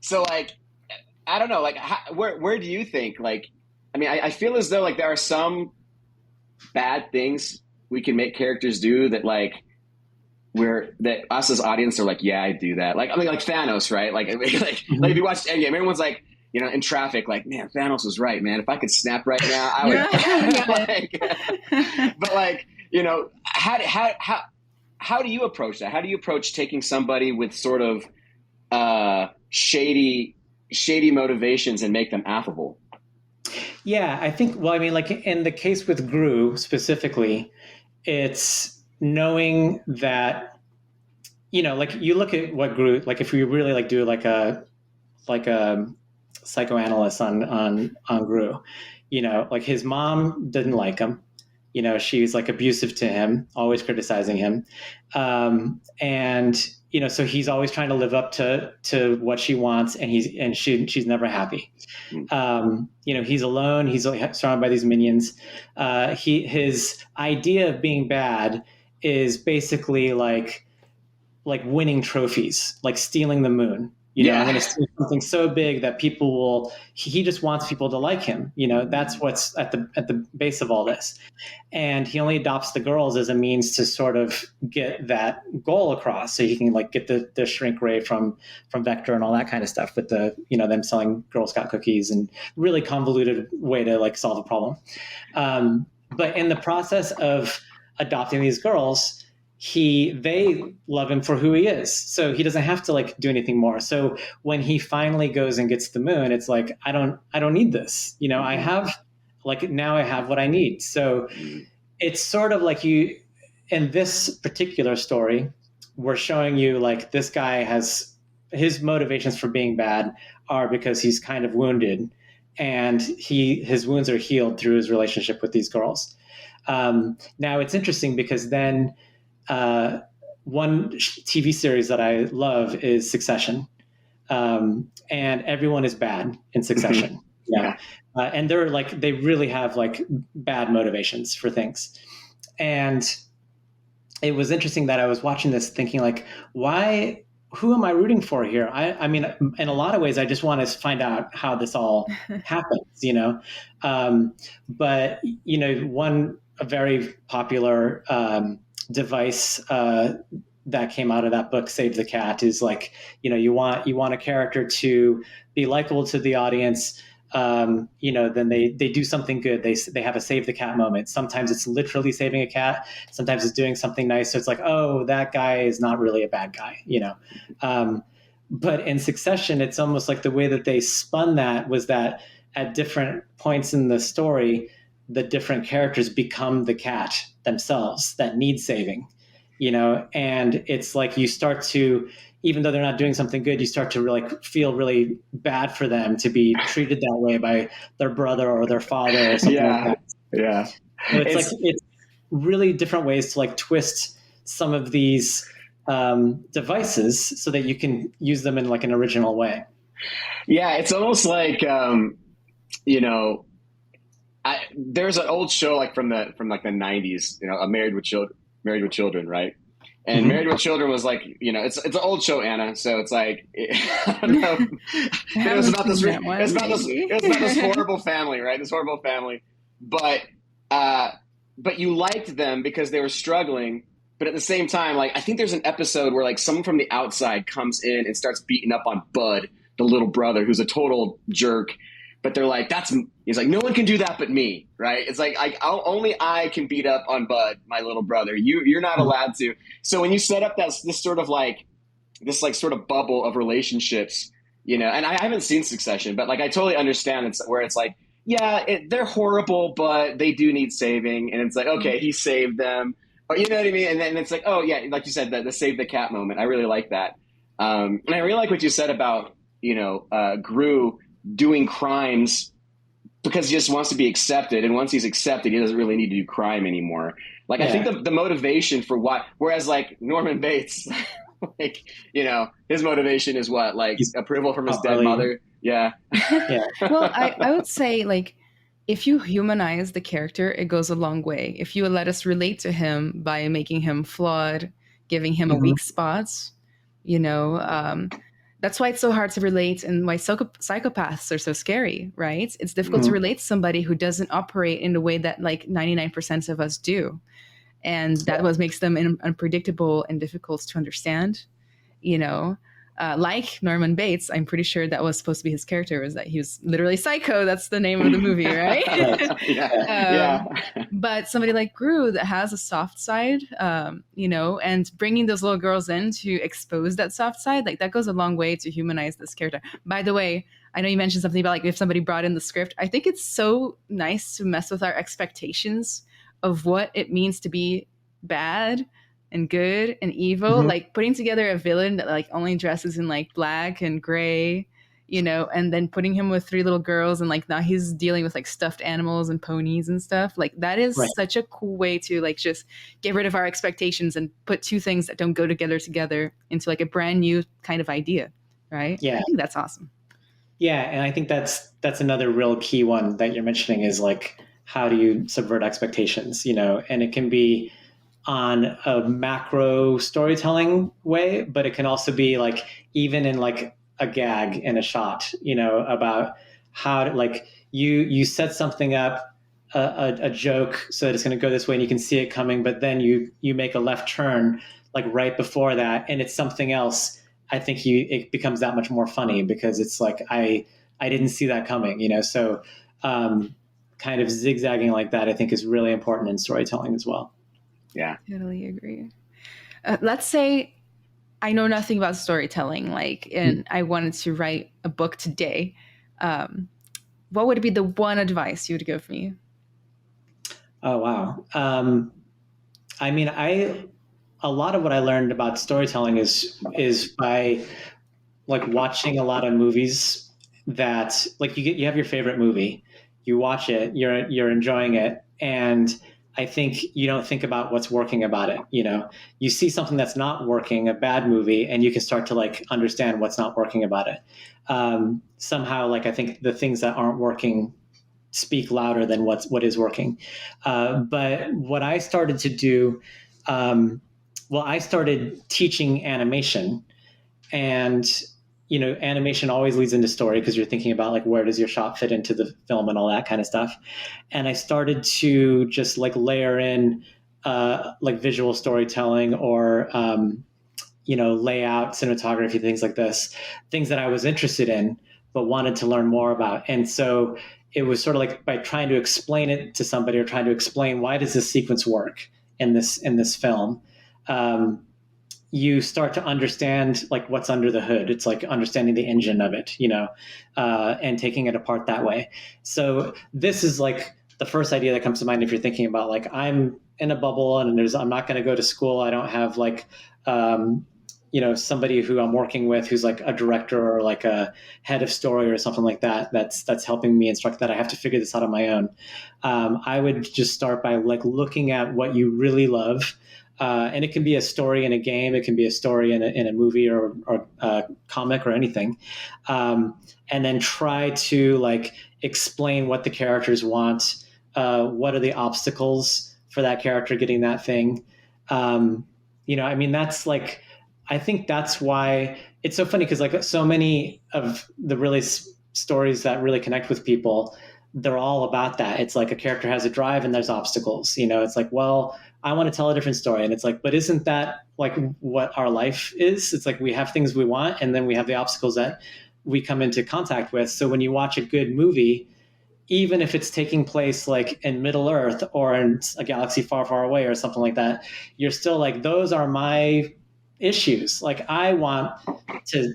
So like, I don't know, like where do you think, like, I mean, I feel as though like there are some bad things we can make characters do that like, that us as audience are like, yeah, I do that. Like, I mean, like Thanos, right? Like if you watch Endgame, everyone's like, in traffic, like, man, Thanos was right, man. If I could snap right now, I would. But like, how do you approach that? How do you approach taking somebody with sort of shady motivations and make them affable?
Yeah, I think. Well, I mean, like in the case with Gru specifically, it's knowing that, like you look at what Gru, like if we really like do like a psychoanalyst on Gru, like his mom didn't like him, she's like abusive to him, always criticizing him, and so he's always trying to live up to what she wants, and she's never happy. He's alone, he's surrounded by these minions. His idea of being bad is basically like winning trophies, like stealing the moon. I'm going to steal something so big that he just wants people to like him. That's what's at the base of all this. And he only adopts the girls as a means to sort of get that goal across. So he can like get the shrink ray from Vector and all that kind of stuff with the, them selling Girl Scout cookies and really convoluted way to like solve a problem. But in the process of adopting these girls, they love him for who he is. So he doesn't have to like do anything more. So when he finally goes and gets the moon, it's like, I don't need this. I have now I have what I need. So it's sort of like in this particular story, we're showing you like this guy has his motivations for being bad are because he's kind of wounded, and his wounds are healed through his relationship with these girls. Now it's interesting because then, one TV series that I love is Succession, and everyone is bad in Succession. And they're like, they really have like bad motivations for things. And it was interesting that I was watching this thinking like, who am I rooting for here? I mean, in a lot of ways, I just want to find out how this all happens, but a very popular, device that came out of that book, Save the Cat, is like, you want a character to be likable to the audience, then they do something good. They have a save the cat moment. Sometimes it's literally saving a cat. Sometimes it's doing something nice. So it's like, oh, that guy is not really a bad guy, But in Succession, it's almost like the way that they spun that was that at different points in the story, the different characters become the cat themselves that need saving, and it's like you start to, even though they're not doing something good, you start to really feel really bad for them to be treated that way by their brother or their father or something like that.
Yeah.
So it's really different ways to twist some of these devices so that you can use them in an original way.
Yeah, it's almost like there's an old show from the 90s, Married with Children, right? And Married with Children was it's an old show, Anna. So it's I don't know. It was about this horrible family, right? This horrible family, but you liked them because they were struggling. But at the same time, I think there's an episode where someone from the outside comes in and starts beating up on Bud, the little brother, who's a total jerk. But they're he's like, no one can do that but me, right? It's only I can beat up on Bud, my little brother. You're not allowed to. So when you set up this sort of this sort of bubble of relationships, and I haven't seen Succession, but I totally understand where it's they're horrible, but they do need saving. And it's okay, he saved them. Or, you know what I mean? And then it's oh yeah, like you said, the save the cat moment. I really like that. And I really like what you said about, Gru doing crimes because he just wants to be accepted. And once he's accepted, he doesn't really need to do crime anymore. I think the motivation for why, whereas Norman Bates, his motivation is what? Approval from his dead mother. Yeah.
Yeah.
Well, I would say if you humanize the character, it goes a long way. If you let us relate to him by making him flawed, giving him weak spots, that's why it's so hard to relate and why psychopaths are so scary, right? It's difficult to relate to somebody who doesn't operate in the way that 99% of us do. And that what makes them unpredictable and difficult to understand, like Norman Bates. I'm pretty sure that was supposed to be his character, was that he was literally psycho. That's the name of the movie, right?
Yeah.
But somebody like Gru that has a soft side, and bringing those little girls in to expose that soft side, that goes a long way to humanize this character. By the way, I know you mentioned something about if somebody brought in the script. I think it's so nice to mess with our expectations of what it means to be bad and good and evil, putting together a villain that only dresses in black and gray, and then putting him with three little girls and now he's dealing with stuffed animals and ponies and stuff. That is such a cool way to just get rid of our expectations and put two things that don't go together into a brand new kind of idea, right?
Yeah,
I think that's awesome.
Yeah, and I think that's another real key one that you're mentioning is how do you subvert expectations, and it can be on a macro storytelling way, but it can also be even in a gag in a shot, about how to, you set something up, a joke, so that it's going to go this way and you can see it coming, but then you make a left turn right before that and it's something else. I think it becomes that much more funny because it's I didn't see that coming, so kind of zigzagging like that I think is really important in storytelling as well.
Yeah,
totally agree. Let's say I know nothing about storytelling, and I wanted to write a book today. What would be the one advice you would give me?
Oh, wow. I mean, a lot of what I learned about storytelling is by watching a lot of movies that you have your favorite movie, you watch it, you're enjoying it, and I think you don't think about what's working about it. You see something that's not working, a bad movie, and you can start to understand what's not working about it. Somehow, I think the things that aren't working speak louder than what is working. But what I started to do, I started teaching animation, and animation always leads into story because you're thinking about where does your shot fit into the film and all that kind of stuff. And I started to just layer in visual storytelling or layout, cinematography, things like this, things that I was interested in but wanted to learn more about. And so it was sort of like by trying to explain it to somebody or trying to explain why does this sequence work in this film, you start to understand like what's under the hood. It's like understanding the engine of it, and taking it apart that way. So this is like the first idea that comes to mind if you're thinking about like I'm in a bubble and I'm not going to go to school. I don't have like somebody who I'm working with who's like a director or like a head of story or something like that. That's helping me instruct that I have to figure this out on my own. I would just start by like looking at what you really love. And it can be a story in a game. It can be a story in a movie or a comic or anything. And then try to like explain what the characters want. What are the obstacles for that character getting that thing? That's like, I think that's why it's so funny because like so many of the really stories that really connect with people, they're all about that. It's like a character has a drive and there's obstacles. It's like, well, I want to tell a different story. And it's like, but isn't that like what our life is? It's like we have things we want and then we have the obstacles that we come into contact with. So when you watch a good movie, even if it's taking place like in Middle Earth or in a galaxy far, far away or something like that, you're still like, those are my issues. Like I want to,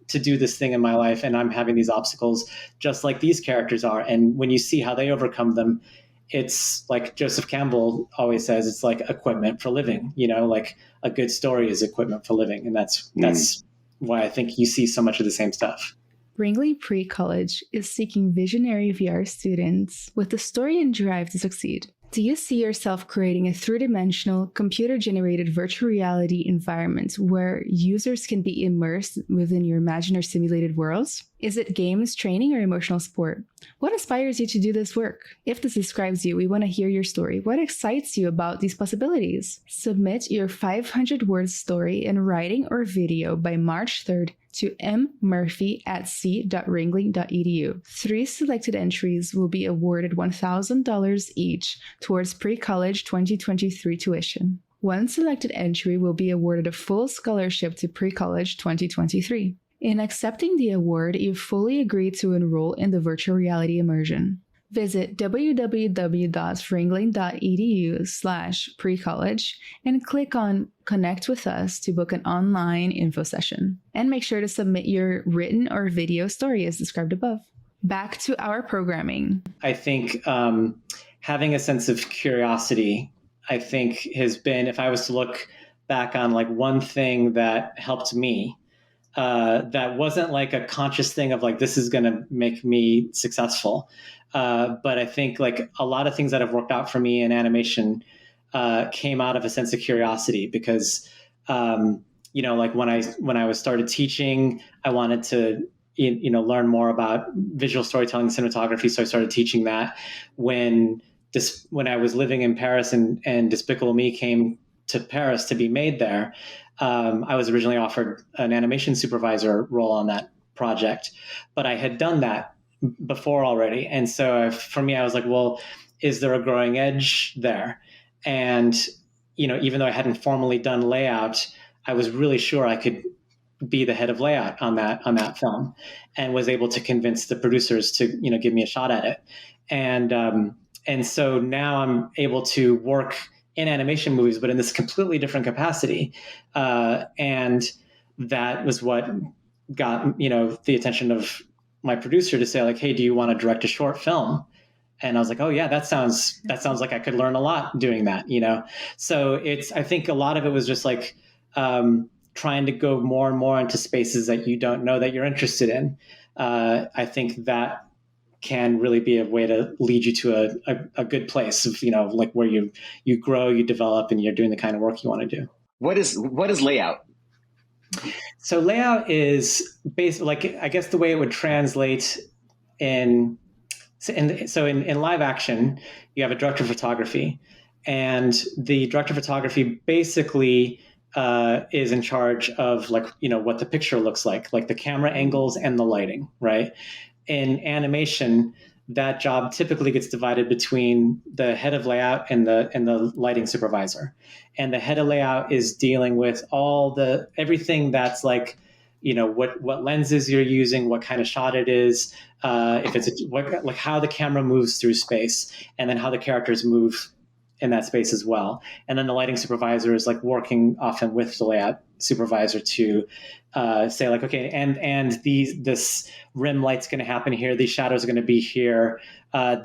to do this thing in my life and I'm having these obstacles just like these characters are. And when you see how they overcome them, it's like Joseph Campbell always says, it's like equipment for living, like a good story is equipment for living. And that's why I think you see so much of the same stuff.
Ringling PreCollege is seeking visionary VR students with the story and drive to succeed. Do you see yourself creating a three-dimensional, computer-generated virtual reality environment where users can be immersed within your imagined or simulated worlds? Is it games, training, or emotional support? What inspires you to do this work? If this describes you, we want to hear your story. What excites you about these possibilities? Submit your 500-word story in writing or video by March 3rd to mmurphy@c.ringling.edu. 3 selected entries will be awarded $1,000 each towards PreCollege 2023 tuition. 1 selected entry will be awarded a full scholarship to PreCollege 2023. In accepting the award, you fully agree to enroll in the virtual reality immersion. Visit www.ringling.edu/precollege and click on Connect with Us to book an online info session. And make sure to submit your written or video story as described above. Back to our programming.
I think having a sense of curiosity, I think has been, if I was to look back on like one thing that helped me, that wasn't like a conscious thing of like, this is going to make me successful. But I think like a lot of things that have worked out for me in animation came out of a sense of curiosity because, like when I was started teaching, I wanted to, learn more about visual storytelling, cinematography. So I started teaching that. When I was living in Paris and Despicable Me came to Paris to be made there, I was originally offered an animation supervisor role on that project, but I had done that before already. And so for me, I was like, well, is there a growing edge there? And, even though I hadn't formally done layout, I was really sure I could be the head of layout on that film and was able to convince the producers to, give me a shot at it. And so now I'm able to work in animation movies, but in this completely different capacity. And that was what got, the attention of my producer to say like, hey, do you want to direct a short film? And I was like, oh yeah, that sounds like I could learn a lot doing that, So I think a lot of it was just like trying to go more and more into spaces that you don't know that you're interested in. I think that can really be a way to lead you to a good place of, like where you grow, you develop, and you're doing the kind of work you want to do.
What is layout?
So layout is basically, like, I guess the way it would translate in live action, you have a director of photography, and the director of photography basically is in charge of like, what the picture looks like the camera angles and the lighting, right? In animation, that job typically gets divided between the head of layout and the lighting supervisor. And the head of layout is dealing with everything that's like, what lenses you're using, what kind of shot it is, if it's like how the camera moves through space, and then how the characters move in that space as well. And then the lighting supervisor is like working often with the layout supervisor to say like, okay, and this rim light's going to happen here. These shadows are going to be here.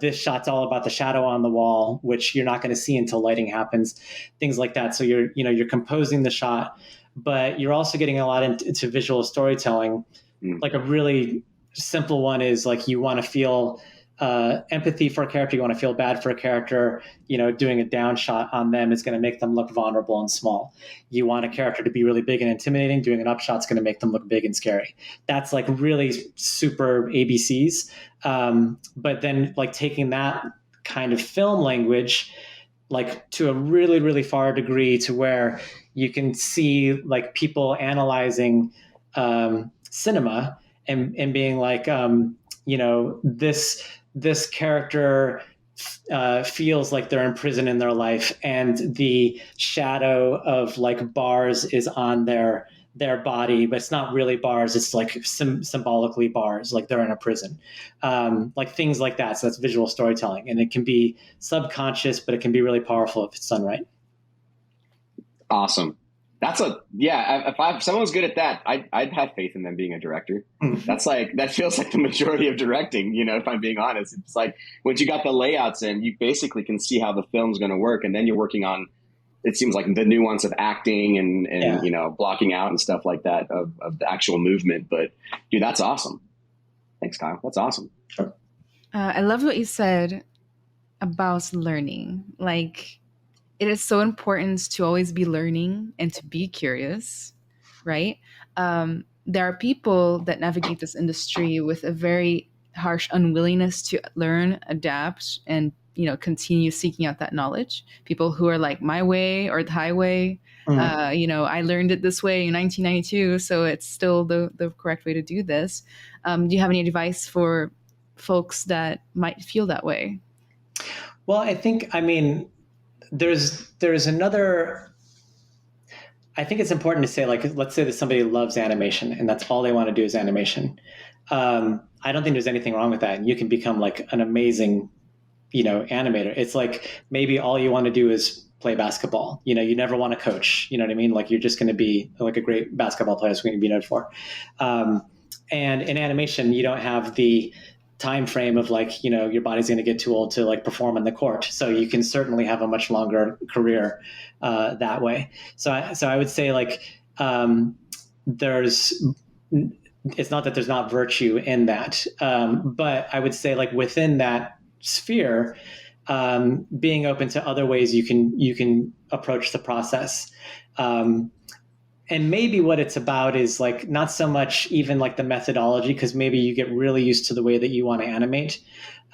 This shot's all about the shadow on the wall, which you're not going to see until lighting happens. Things like that. So you're composing the shot, but you're also getting a lot into visual storytelling. Like a really simple one is like you want to feel empathy for a character. You want to feel bad for a character. Doing a down shot on them is going to make them look vulnerable and small. You want a character to be really big and intimidating. Doing an upshot is going to make them look big and scary. That's like really super ABCs. But then like taking that kind of film language, like to a really, really far degree to where you can see like people analyzing cinema and being like, this character feels like they're in prison in their life, and the shadow of like bars is on their body, but it's not really bars. It's like symbolically bars, like they're in a prison, like things like that. So that's visual storytelling, and it can be subconscious, but it can be really powerful if it's done right.
Awesome. If someone's good at that, I'd have faith in them being a director. That feels like the majority of directing, if I'm being honest. It's like once you got the layouts in, you basically can see how the film's going to work. And then you're working on, it seems like the nuance of acting and blocking out and stuff like that of the actual movement. But dude, that's awesome. Thanks, Kyle. That's awesome.
Sure.
I love what you said about learning. Like, it is so important to always be learning and to be curious, right? There are people that navigate this industry with a very harsh unwillingness to learn, adapt, and continue seeking out that knowledge. People who are like my way or the highway. I learned it this way in 1992, so it's still the correct way to do this. Do you have any advice for folks that might feel that way?
Well, I think, there's another. I think it's important to say, like, let's say that somebody loves animation and that's all they want to do is animation. I don't think there's anything wrong with that. And you can become like an amazing, animator. It's like maybe all you want to do is play basketball. You never want to coach. You know what I mean? Like you're just going to be like a great basketball player. That's what you're going to be known for. And in animation, you don't have the time frame of like, your body's going to get too old to like perform on the court. So you can certainly have a much longer career that way. So I would say like, it's not that there's not virtue in that. But I would say like within that sphere, being open to other ways you can approach the process. And maybe what it's about is like not so much even like the methodology, because maybe you get really used to the way that you want to animate,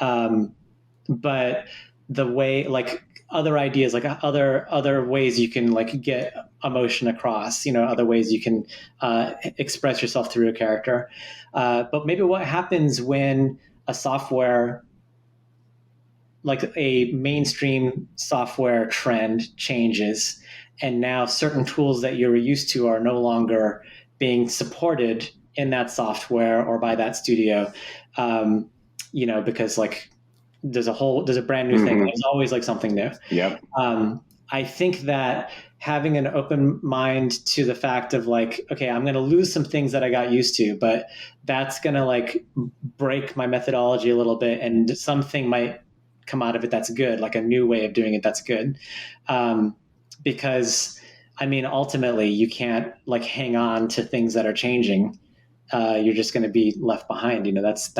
but the way like other ideas, like other ways you can like get emotion across, other ways you can express yourself through a character. But maybe what happens when a software, like a mainstream software trend changes, and now certain tools that you're used to are no longer being supported in that software or by that studio, because like there's a brand new thing. There's always like something new.
Yep.
I think that having an open mind to the fact of like, okay, I'm going to lose some things that I got used to, but that's going to like break my methodology a little bit, and something might come out of it that's good, like a new way of doing it that's good. Because ultimately you can't like hang on to things that are changing. You're just going to be left behind. That's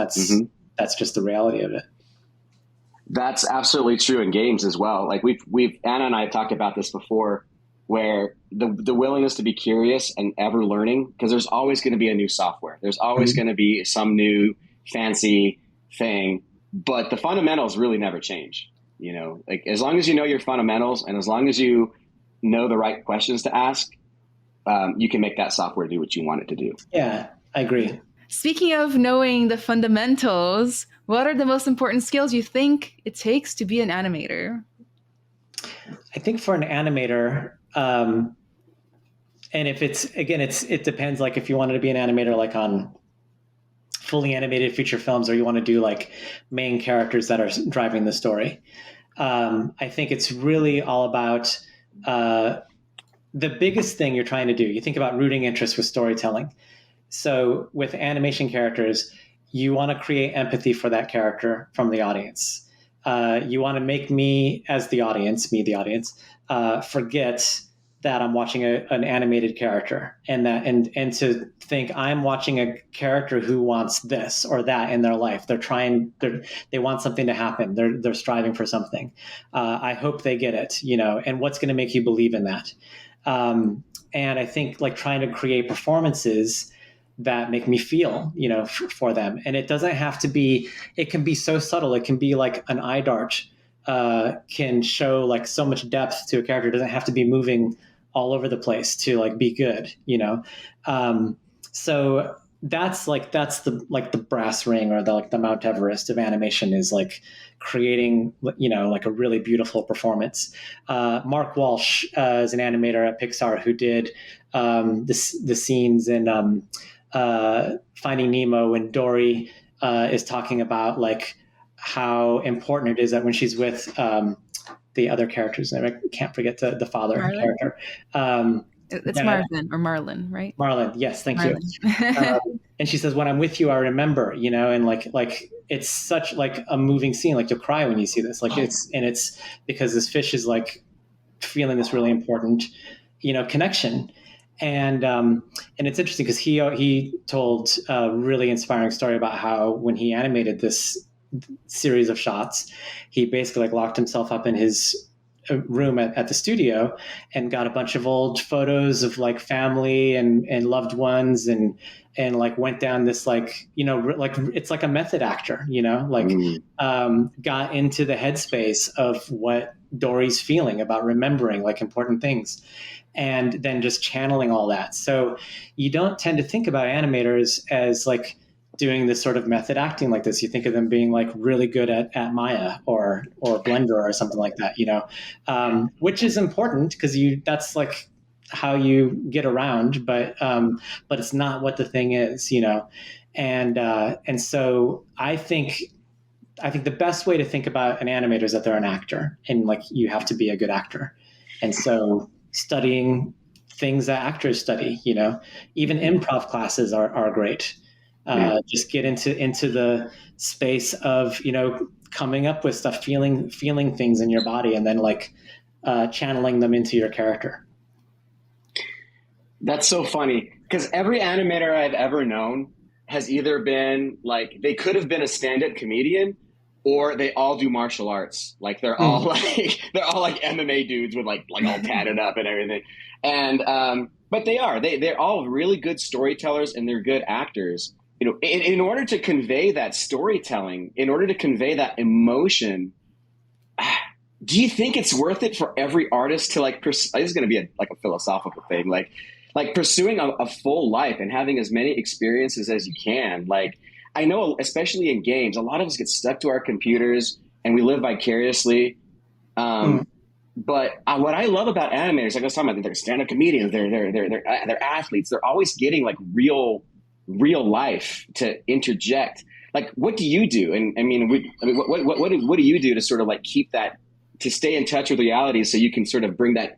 just the reality of it.
That's absolutely true in games as well. Like we've Anna and I have talked about this before, where the willingness to be curious and ever learning, because there's always going to be a new software. There's always going to be some new fancy thing, but the fundamentals really never change. Like as long as you know your fundamentals and as long as you know the right questions to ask, you can make that software do what you want it to do.
Yeah, I agree.
Speaking of knowing the fundamentals, what are the most important skills you think it takes to be an animator?
I think for an animator, And if it's, again, it depends, like if you wanted to be an animator, like on fully animated feature films, or you want to do like main characters that are driving the story. I think it's really all about the biggest thing you're trying to do. You think about rooting interest with storytelling. So with animation characters, you want to create empathy for that character from the audience. You want to make me, as the audience, forget that I'm watching an animated character, and to think I'm watching a character who wants this or that in their life. They want something to happen. They're striving for something. I hope they get it, and what's going to make you believe in that? And I think like trying to create performances that make me feel, for them. And it doesn't have to be, it can be so subtle. It can be like an eye dart, can show like so much depth to a character. It doesn't have to be moving all over the place to like be good, so that's the brass ring, or the Mount Everest of animation, is like creating, like a really beautiful performance. Mark Walsh is an animator at Pixar who did the scenes in Finding Nemo, when Dory is talking about like how important it is that when she's with the other characters, and I can't forget the father
Marlon?
character.
It's Marlon or Marlon, right?
Marlon, yes, thank
Marlon.
you. And she says, "When I'm with you, I remember," and like it's such like a moving scene. Like you'll cry when you see this. Like it's because this fish is like feeling this really important, connection. And it's interesting because he told a really inspiring story about how when he animated this series of shots, he basically like locked himself up in his room at the studio and got a bunch of old photos of like family and loved ones, and like went down this like, like it's like a method actor, got into the headspace of what Dory's feeling about remembering like important things, and then just channeling all that. So you don't tend to think about animators as like doing this sort of method acting like this. You think of them being like really good at Maya or Blender or something like that, which is important because that's like how you get around, but it's not what the thing is, and so I think the best way to think about an animator is that they're an actor, and like you have to be a good actor. And so studying things that actors study, even improv classes are great. Just get into the space of, coming up with stuff, feeling things in your body, and then like channeling them into your character.
That's so funny, because every animator I've ever known has either been like, they could have been a stand-up comedian, or they all do martial arts. Like they're all like MMA dudes with like all tatted up and everything. And but they're all really good storytellers, and they're good actors. In order to convey that storytelling, in order to convey that emotion, do you think it's worth it for every artist to like, this is going to be a philosophical thing, like pursuing a full life and having as many experiences as you can? Like, I know, especially in games, a lot of us get stuck to our computers and we live vicariously. But what I love about animators, like I was talking about, they're stand-up comedians, they're athletes, they're always getting like real life to interject. Like, what do you do? And I mean, what do you do to sort of like keep that, to stay in touch with reality, so you can sort of bring that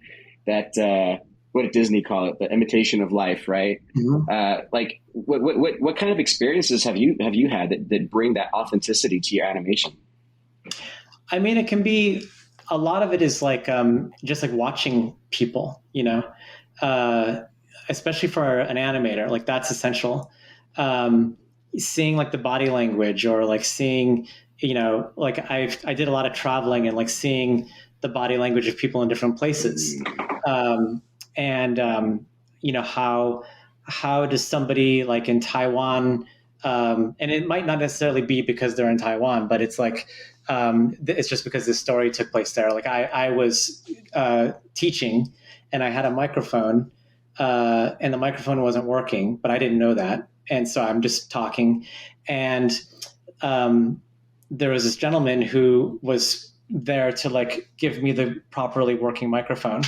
what did Disney call it? The imitation of life, right? Mm-hmm. Like, what kind of experiences have you had that bring that authenticity to your animation?
I mean, it can be, a lot of it is like just like watching people, especially for an animator, like that's essential. Seeing like the body language, or like seeing, like I did a lot of traveling, and like seeing the body language of people in different places. How does somebody like in Taiwan, and it might not necessarily be because they're in Taiwan, but it's like, it's just because this story took place there. Like I was teaching, and I had a microphone, and the microphone wasn't working, but I didn't know that. And so I'm just talking, and there was this gentleman who was there to like give me the properly working microphone.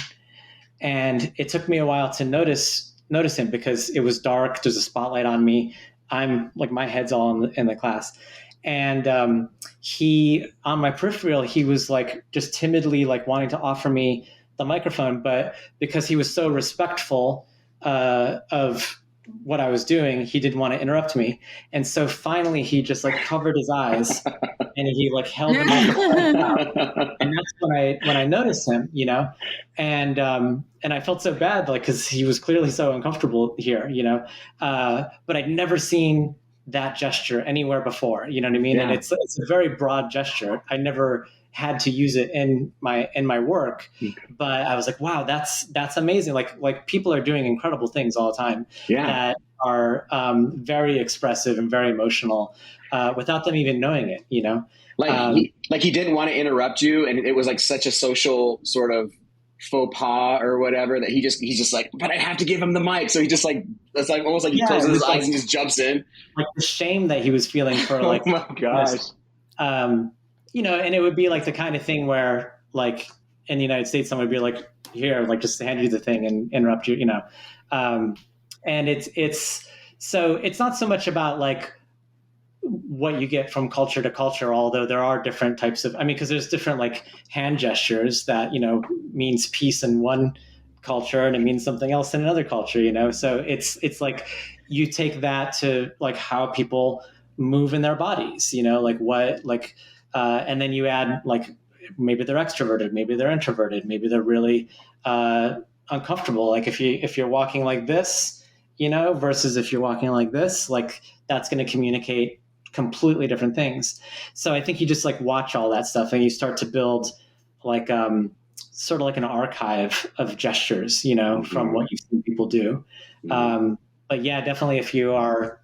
And it took me a while to notice him because it was dark. There's a spotlight on me. I'm like, my head's all in the class. And he, on my peripheral, he was like just timidly like wanting to offer me the microphone, but because he was so respectful of what I was doing, he didn't want to interrupt me. And so finally he just like covered his eyes and he like held the microphone out. And that's when I noticed him, you know, and I felt so bad, like, cause he was clearly so uncomfortable here, you know, but I'd never seen that gesture anywhere before, you know what I mean? Yeah. And it's a very broad gesture. I never had to use it in my work, but I was like, wow, that's amazing. Like people are doing incredible things all the time that are very expressive and very emotional without them even knowing it, you know?
Like he didn't want to interrupt you, and it was like such a social sort of faux pas or whatever that he's just like, but I have to give him the mic. So he just like, it's like almost like he closes his eyes and just jumps in.
Like the shame that he was feeling for like,
oh my gosh.
You know, and it would be like the kind of thing where like in the United States, someone would be like, here, like just hand you the thing and interrupt you, you know? And it's not so much about like what you get from culture to culture, although there are different types of, I mean, because there's different like hand gestures that, you know, means peace in one culture and it means something else in another culture, you know? So it's like you take that to like how people move in their bodies, you know, like what, like, and then you add like, maybe they're extroverted, maybe they're introverted, maybe they're really uncomfortable. Like if you're walking like this, you know, versus if you're walking like this, like that's going to communicate completely different things. So I think you just like watch all that stuff and you start to build like sort of like an archive of gestures, you know, from what you've seen people do. But yeah, definitely if you're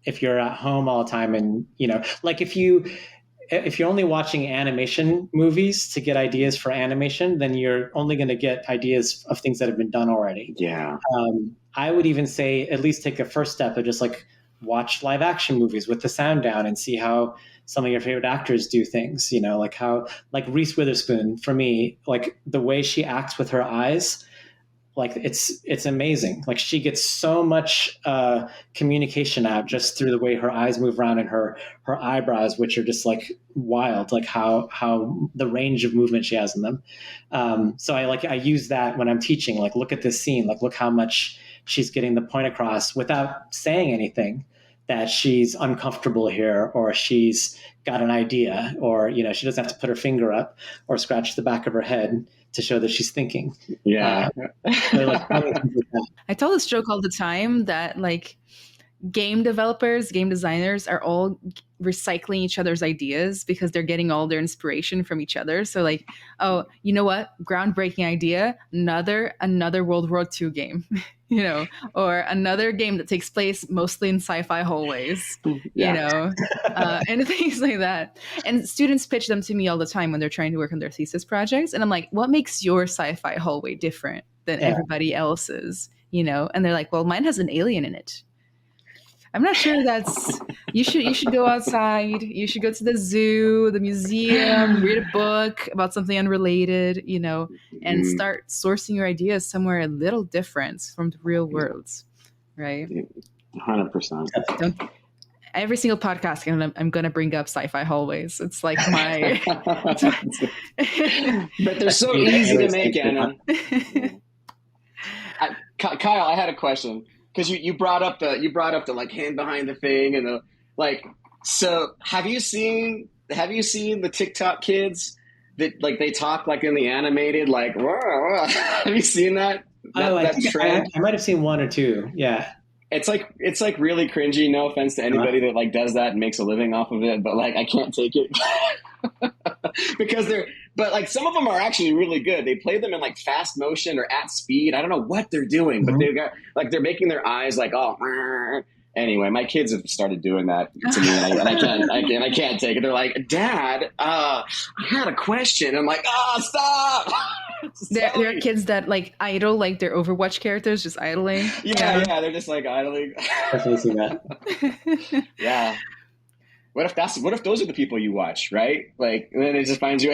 at home all the time and, you know, like if you're only watching animation movies to get ideas for animation, then you're only going to get ideas of things that have been done already.
Yeah.
I would even say at least take a first step of just like watch live action movies with the sound down and see how some of your favorite actors do things, you know, like how, like Reese Witherspoon, for me, like the way she acts with her eyes, like it's amazing. Like she gets so much communication out just through the way her eyes move around and her eyebrows, which are just like wild, like how the range of movement she has in them. So I use that when I'm teaching, like, look at this scene, like look how much she's getting the point across without saying anything, that she's uncomfortable here, or she's got an idea, or, you know, she doesn't have to put her finger up or scratch the back of her head to show that she's thinking.
Yeah.
I tell this joke all the time that like game developers, game designers are all recycling each other's ideas because they're getting all their inspiration from each other. So like, oh, you know what? Groundbreaking idea, another World War II game, you know, or another game that takes place mostly in sci-fi hallways, you know, and things like that. And students pitch them to me all the time when they're trying to work on their thesis projects. And I'm like, what makes your sci-fi hallway different than everybody else's, you know? And they're like, well, mine has an alien in it. I'm not sure that's, you should go outside. You should go to the zoo, the museum, read a book about something unrelated, you know, and start sourcing your ideas somewhere a little different from the real world, right?
100%.
Every single podcast, I'm going to bring up sci-fi hallways. It's like my...
But they're so easy to make, Anna. Kyle, I had a question. Because you brought up the like hand behind the thing and the like. So have you seen the TikTok kids that like they talk like in the animated like? Rah, rah. Have you seen that? That trend?
I might have seen one or two. Yeah.
It's like really cringy. No offense to anybody that like does that and makes a living off of it, but like I can't take it because but like some of them are actually really good. They play them in like fast motion or at speed. I don't know what they're doing, but they've got like they're making their eyes like anyway. My kids have started doing that to me, and I can't take it. They're like, Dad, I had a question. I'm like, stop.
There are kids that like idle, like their Overwatch characters just idling.
Yeah, they're just like idling.
Definitely see that.
Yeah. What if those are the people you watch, right? Like, and then it just finds you.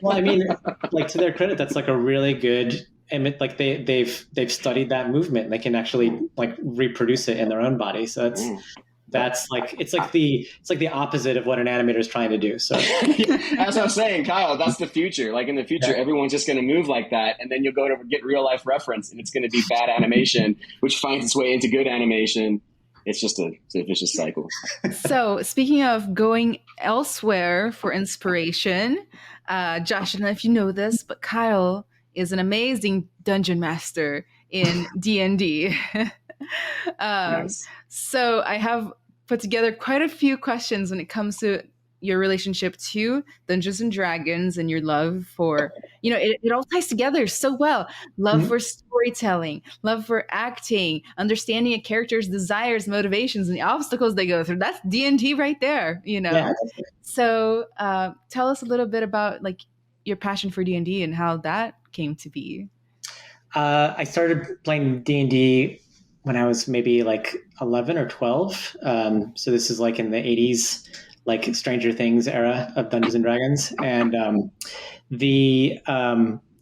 Well, I mean, like to their credit, that's like a really good like they've studied that movement, and they can actually like reproduce it in their own body. So that's like it's like the opposite of what an animator is trying to do. So
as I was saying, Kyle, that's the future. Like in the future, everyone's just going to move like that, and then you'll go to get real life reference, and it's going to be bad animation, which finds its way into good animation. It's just a vicious cycle.
So speaking of going elsewhere for inspiration, Josh, I don't know if you know this, but Kyle is an amazing dungeon master in D&D.
Nice.
So I have put together quite a few questions when it comes to your relationship to Dungeons and Dragons and your love for, it all ties together so well. Love for storytelling, love for acting, understanding a character's desires, motivations, and the obstacles they go through. That's D&D right there,
Yeah.
So tell us a little bit about like your passion for D&D and how that came to be.
I started playing D&D when I was maybe like 11 or 12. So this is like in the 80s, like Stranger Things era of Dungeons and Dragons. And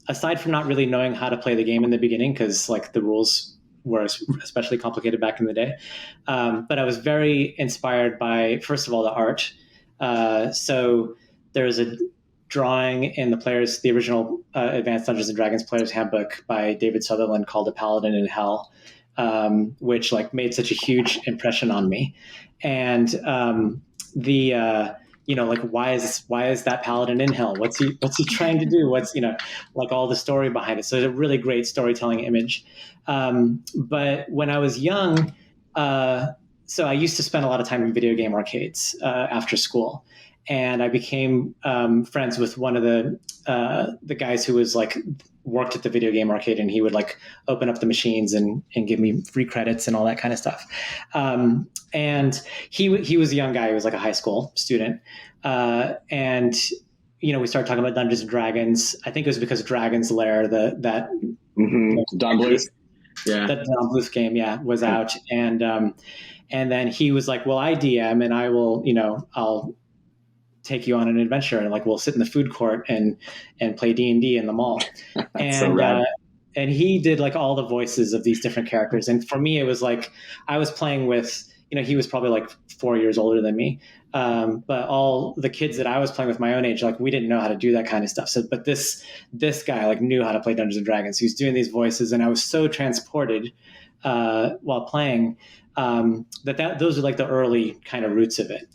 aside from not really knowing how to play the game in the beginning, because like the rules were especially complicated back in the day, but I was very inspired by, first of all, the art. So there's a drawing in the original Advanced Dungeons and Dragons Player's Handbook by David Sutherland called A Paladin in Hell, which like made such a huge impression on me. And like why is that paladin in hell? What's he trying to do? What's like all the story behind it. So it's a really great storytelling image. But when I was young, so I used to spend a lot of time in video game arcades after school. And I became friends with one of the guys who was like worked at the video game arcade, and he would like open up the machines and give me free credits and all that kind of stuff. And he was a young guy. He was like a high school student. And we started talking about Dungeons and Dragons. I think it was because Dragon's Lair, that
Don Bluth. Yeah.
That Don Bluth game, was out. And then he was like, well, I DM and I will, I'll take you on an adventure, and like we'll sit in the food court and play D&D in the mall. And
so rad.
And he did like all the voices of these different characters. And for me, it was like I was playing with, he was probably like 4 years older than me. But all the kids that I was playing with my own age, like we didn't know how to do that kind of stuff. So, but this guy like knew how to play Dungeons and Dragons. He was doing these voices, and I was so transported while playing that those are like the early kind of roots of it.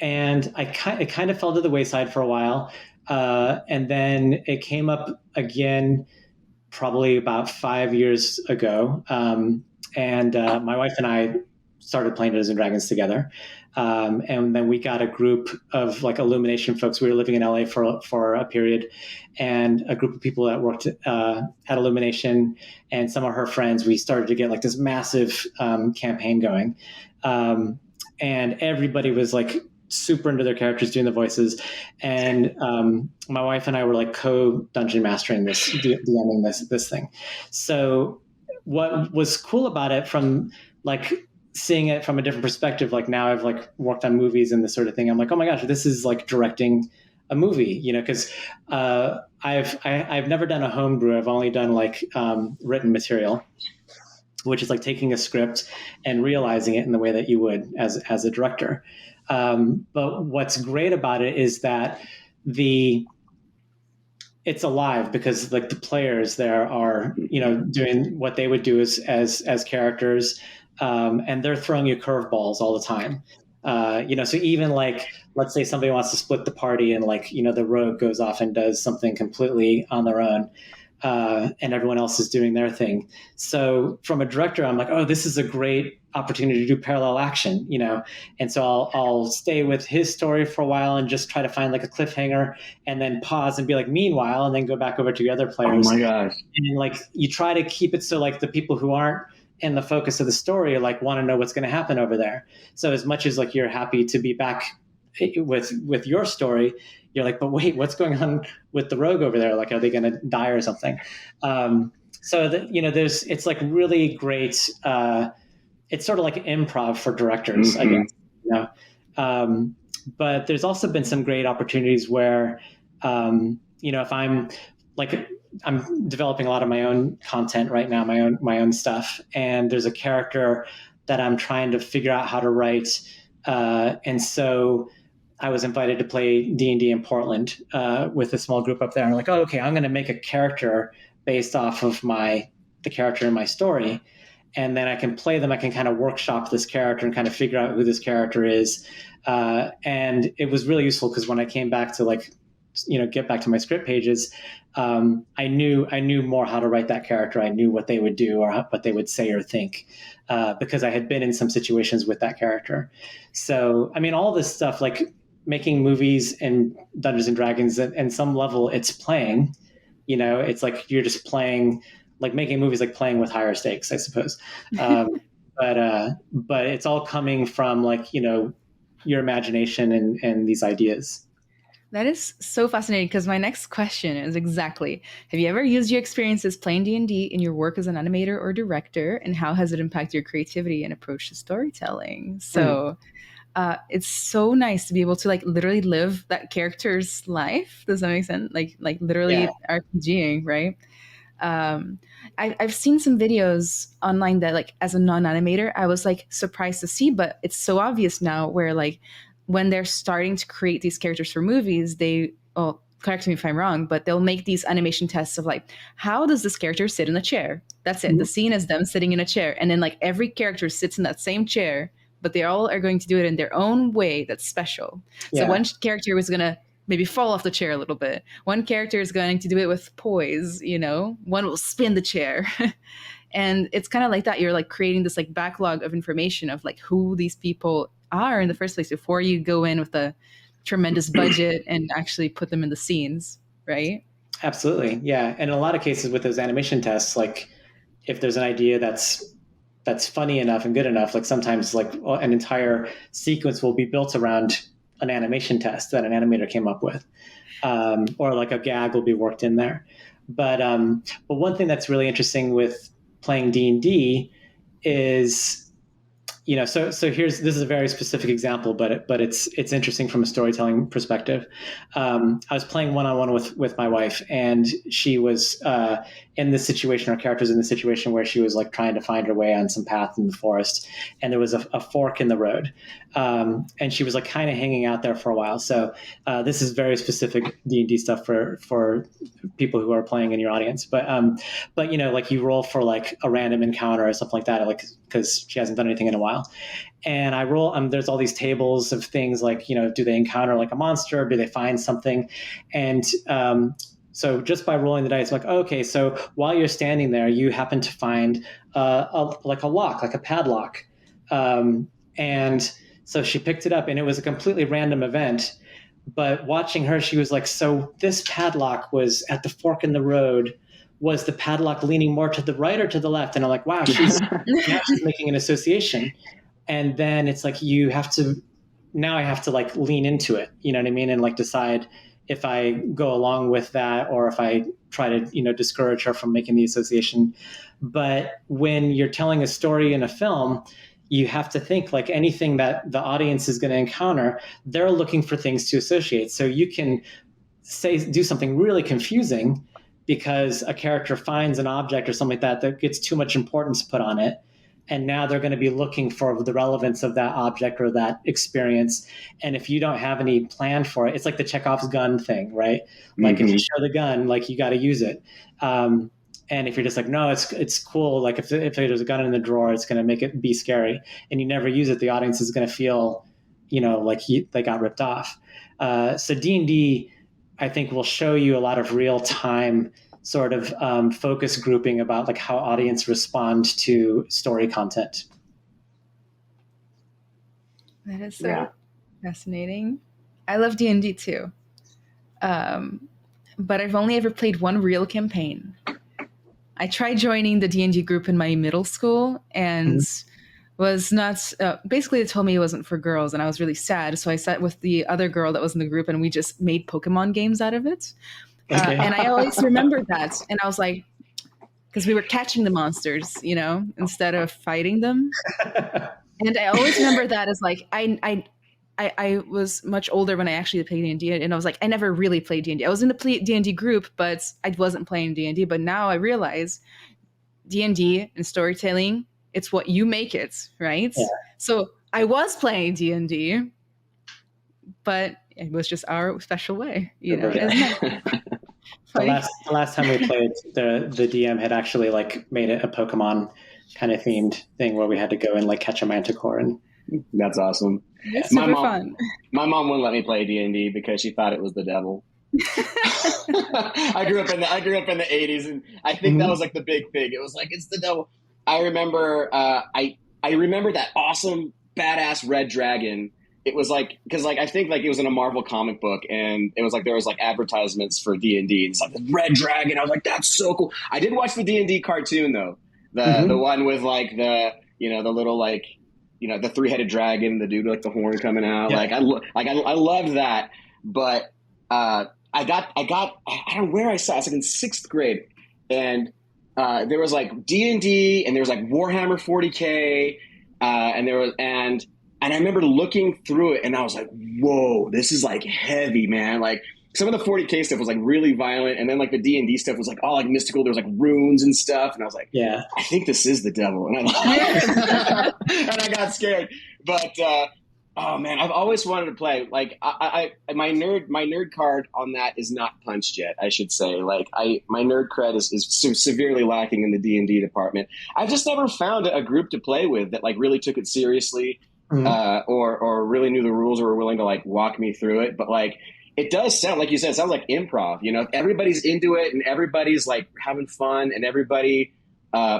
And it kind of fell to the wayside for a while. And then it came up again, probably about 5 years ago. And my wife and I started playing Dungeons and Dragons together. And then we got a group of like Illumination folks. We were living in LA for a period, and a group of people that worked at Illumination and some of her friends, we started to get like this massive campaign going. And everybody was like super into their characters, doing the voices. And my wife and I were like co-dungeon mastering this, DMing this thing. So what was cool about it, from like seeing it from a different perspective, like now I've like worked on movies and this sort of thing, I'm like, oh my gosh, this is like directing a movie, because I've never done a homebrew. I've only done like written material, which is like taking a script and realizing it in the way that you would as a director. But what's great about it is that it's alive, because like the players there are, doing what they would do as characters. And they're throwing you curveballs all the time. So even like, let's say somebody wants to split the party, and like, the rogue goes off and does something completely on their own. And everyone else is doing their thing. So from a director, I'm like, oh, this is a great opportunity to do parallel action, And so I'll stay with his story for a while and just try to find like a cliffhanger, and then pause and be like, meanwhile, and then go back over to the other players.
Oh my gosh. And
like you try to keep it so like the people who aren't in the focus of the story like want to know what's going to happen over there. So as much as like you're happy to be back with your story, you're like, but wait, what's going on with the rogue over there? Like, are they going to die or something? So that, it's like really great. It's sort of like improv for directors, I guess, but there's also been some great opportunities where, if I'm like, I'm developing a lot of my own content right now, my own stuff, and there's a character that I'm trying to figure out how to write, and so I was invited to play D&D in Portland with a small group up there. And I'm like, oh, okay, I'm going to make a character based off of the character in my story, and then I can play them. I can kind of workshop this character and kind of figure out who this character is. And it was really useful because when I came back to get back to my script pages, I knew more how to write that character. I knew what they would do or what they would say or think, because I had been in some situations with that character. So, I mean, all this stuff, like making movies and Dungeons and Dragons, at some level, it's playing. It's like you're just playing, like making movies, like playing with higher stakes, I suppose. But it's all coming from your imagination and these ideas.
That is so fascinating, because my next question is exactly, have you ever used your experiences playing D&D in your work as an animator or director, and how has it impacted your creativity and approach to storytelling? So it's so nice to be able to literally live that character's life. Does that make sense? Like literally RPGing, right? I've seen some videos online that as a non-animator, I was surprised to see, but it's so obvious now where when they're starting to create these characters for movies, correct me if I'm wrong, but they'll make these animation tests of how does this character sit in a chair? That's it. Mm-hmm. The scene is them sitting in a chair. And then every character sits in that same chair, but they all are going to do it in their own way that's special. Yeah. So one character was going to maybe fall off the chair a little bit. One character is going to do it with poise, one will spin the chair. And it's kind of like that. You're creating this backlog of information of who these people are in the first place before you go in with a tremendous budget and actually put them in the scenes, right?
Absolutely. Yeah. And in a lot of cases with those animation tests, if there's an idea that's funny enough and good enough, sometimes an entire sequence will be built around an animation test that an animator came up with, or a gag will be worked in there. But one thing that's really interesting with playing D&D is, so this is a very specific example, but it's interesting from a storytelling perspective. I was playing one-on-one with my wife, and she was in this situation. Our character's in the situation where she was trying to find her way on some path in the forest, and there was a fork in the road, and she was kind of hanging out there for a while. So this is very specific D&D stuff for people who are playing in your audience. But you roll for a random encounter or something like that, because she hasn't done anything in a while. And I roll, there's all these tables of things do they encounter a monster? Do they find something? And so just by rolling the dice, okay, so while you're standing there, you happen to find a lock, a padlock. And so she picked it up, and it was a completely random event. But watching her, she was so this padlock was at the fork in the road. Was the padlock leaning more to the right or to the left? And I'm wow, she's making an association. And then it's you have to, now I have to lean into it, you know what I mean? And decide if I go along with that or if I try to, discourage her from making the association. But when you're telling a story in a film, you have to think anything that the audience is going to encounter, they're looking for things to associate. So you can do something really confusing because a character finds an object or something like that gets too much importance put on it. And now they're going to be looking for the relevance of that object or that experience. And if you don't have any plan for it, it's like the Chekhov's gun thing, right? If you show the gun, you got to use it. And if you're just no, it's cool. If there's a gun in the drawer, it's going to make it be scary. And you never use it, the audience is going to feel, they got ripped off. So D&D, I think, will show you a lot of real time sort of focus grouping about how audience respond to story content.
That is so fascinating. I love D&D too. But I've only ever played one real campaign. I tried joining the D&D group in my middle school and was not, basically they told me it wasn't for girls, and I was really sad. So I sat with the other girl that was in the group, and we just made Pokemon games out of it. Okay. And I always remembered that. And I was because we were catching the monsters, instead of fighting them. And I always remember that as I was much older when I actually played D&D, and I was like, I never really played D&D. I was in a D&D group, but I wasn't playing D&D. But now I realize D&D and storytelling, it's what you make it, right?
Yeah.
So I was playing D&D, but it was just our special way, you know. Isn't that funny?
The last time we played, the DM had actually like made it a Pokemon kind of themed thing where we had to go and like catch a Manticore, and
That's awesome.
It's super fun.
My mom wouldn't let me play D&D because she thought it was the devil. I grew up in the 80s, and I think that was like the big thing. It was like, it's the devil. I remember I remember that awesome badass red dragon. It was like, because like I think like it was in a Marvel comic book, and it was like there was like advertisements for D&D. It's like the red dragon. I was like, that's so cool. I did watch the D&D cartoon though, the one with like the the little like the 3-headed dragon, the dude with like the horn coming out. Yeah. I loved that, but I don't know where I saw it. I was like in 6th grade, and there was like D&D, and there was like Warhammer 40K, and I remember looking through it, and I was like, whoa, this is like heavy, man. Like some of the 40K stuff was like really violent, and then like the D&D stuff was like all like mystical. There was like runes and stuff, and I was like, yeah, I think this is the devil, and I and I got scared. But oh man, I've always wanted to play. Like my nerd card on that is not punched yet, I should say. Like my nerd cred is severely lacking in the D&D department. I've just never found a group to play with that like really took it seriously. Or really knew the rules or were willing to like walk me through it. But like, it does sound, like you said, it sounds like improv, if everybody's into it and everybody's like having fun and everybody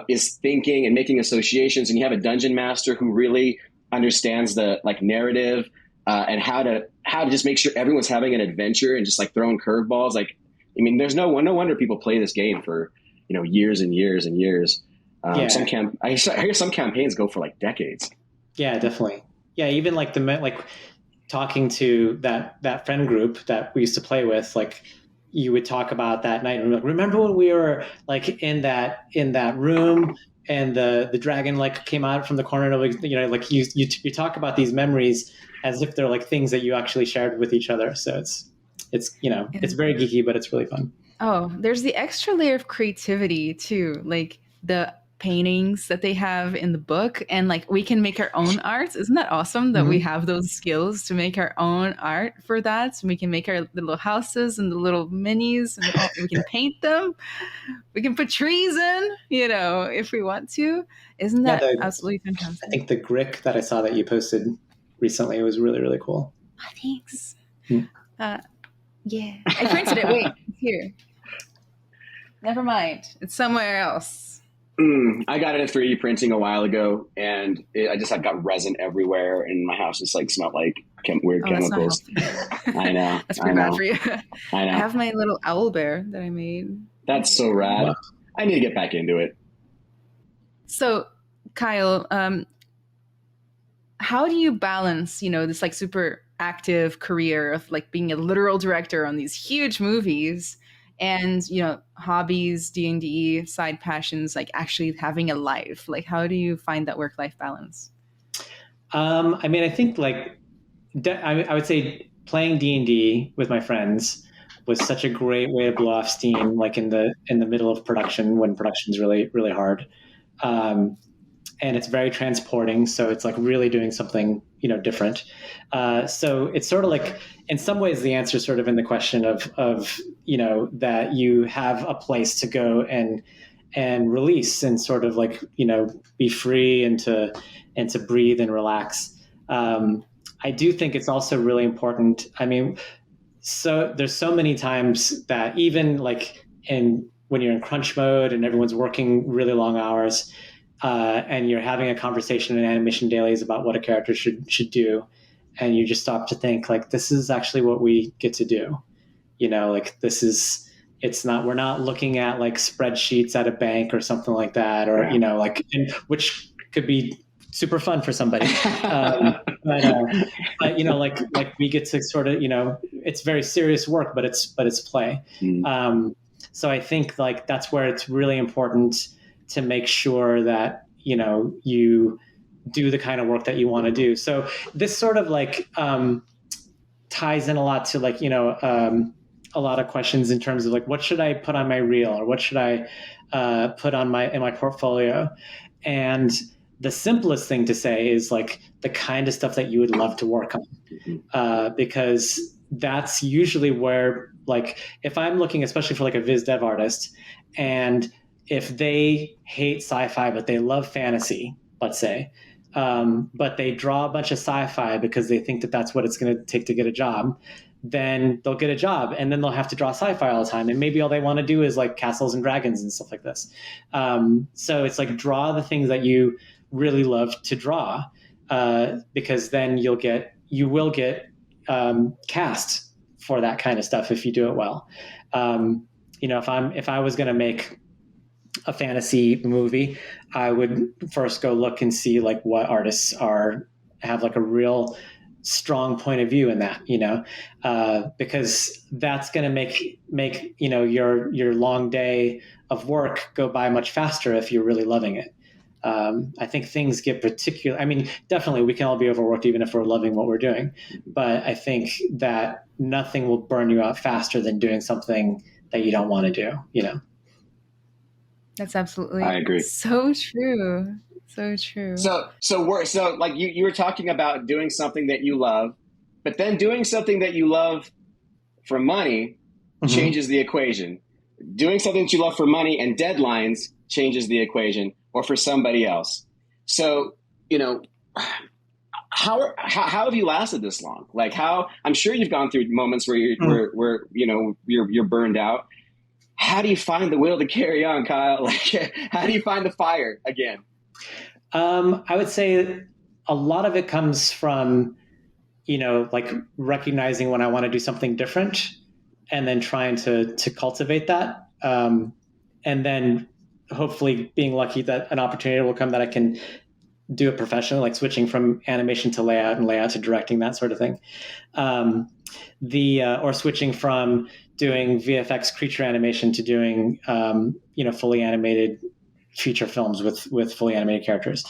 is thinking and making associations, and you have a dungeon master who really understands the like narrative and how to just make sure everyone's having an adventure and just like throwing curveballs. Like, I mean, there's no wonder people play this game for, years and years and years. I hear some campaigns go for like decades. Yeah, definitely. Yeah, even like talking to that friend group that we used to play with, like you would talk about that night and like, remember when we were like in that room and the dragon like came out from the corner of like you talk about these memories as if they're like things that you actually shared with each other. So it's it's very geeky, but it's really fun.
Oh, there's the extra layer of creativity too, like the paintings that they have in the book, and like we can make our own art. Isn't that awesome that we have those skills to make our own art for that? So we can make our little houses and the little minis, and we can paint them. We can put trees in, if we want to. Isn't that absolutely fantastic?
I think the Grick that I saw that you posted recently was really, really cool.
Oh, thanks. Yeah, I printed it. Wait, it's here. Never mind. It's somewhere else.
I got it at 3D printing a while ago, and I just had got resin everywhere, and my house just like smelled like weird chemicals. I know.
That's pretty bad for you.
I know.
I have my little owl bear that I made.
That's so rad. Wow. I need to get back into it.
So, Kyle, how do you balance, this like super active career of like being a literal director on these huge movies and, hobbies, D&D, side passions, like actually having a life? Like, how do you find that work-life balance?
I mean, I think like, I would say playing D&D with my friends was such a great way to blow off steam, like in the middle of production when production's really, really hard. And it's very transporting. So it's like really doing something, different. So it's sort of like, in some ways, the answer is sort of in the question of that you have a place to go and release and sort of like, be free and to breathe and relax. I do think it's also really important. I mean, so there's so many times that even like when you're in crunch mode and everyone's working really long hours, and you're having a conversation in animation dailies about what a character should do, and you just stop to think like, this is actually what we get to do. Like we're not looking at like spreadsheets at a bank or something like that, or, which could be super fun for somebody. But we get to sort of, it's very serious work, but it's play. So I think like that's where it's really important to make sure that, you do the kind of work that you want to do. So this sort of like ties in a lot to like, a lot of questions in terms of like, what should I put on my reel, or what should I put on in my portfolio? And the simplest thing to say is like the kind of stuff that you would love to work on, because that's usually where, like, if I'm looking, especially for like a viz dev artist, and if they hate sci-fi but they love fantasy, let's say, but they draw a bunch of sci-fi because they think that that's what it's going to take to get a job, then they'll get a job, and then they'll have to draw sci-fi all the time, and maybe all they want to do is like castles and dragons and stuff like this. So it's like, draw the things that you really love to draw, because then you will get cast for that kind of stuff if you do it well. If I was going to make a fantasy movie, I would first go look and see like what artists have like a real strong point of view in that, because that's going to make your long day of work go by much faster if you're really loving it. I think things get particular. I mean, definitely we can all be overworked even if we're loving what we're doing, but I think that nothing will burn you out faster than doing something that you don't want to do.
That's absolutely,
I agree.
So true. So true.
So like you were talking about doing something that you love, but then doing something that you love for money changes the equation. Doing something that you love for money and deadlines changes the equation, or for somebody else. So, how have you lasted this long? Like, I'm sure you've gone through moments where you're burned out. How do you find the will to carry on, Kyle? Like, how do you find the fire again?
I would say a lot of it comes from, like recognizing when I want to do something different, and then trying to cultivate that. And then hopefully being lucky that an opportunity will come that I can do it professionally, like switching from animation to layout and layout to directing, that sort of thing. Or switching from doing VFX creature animation to doing, fully animated feature films with fully animated characters.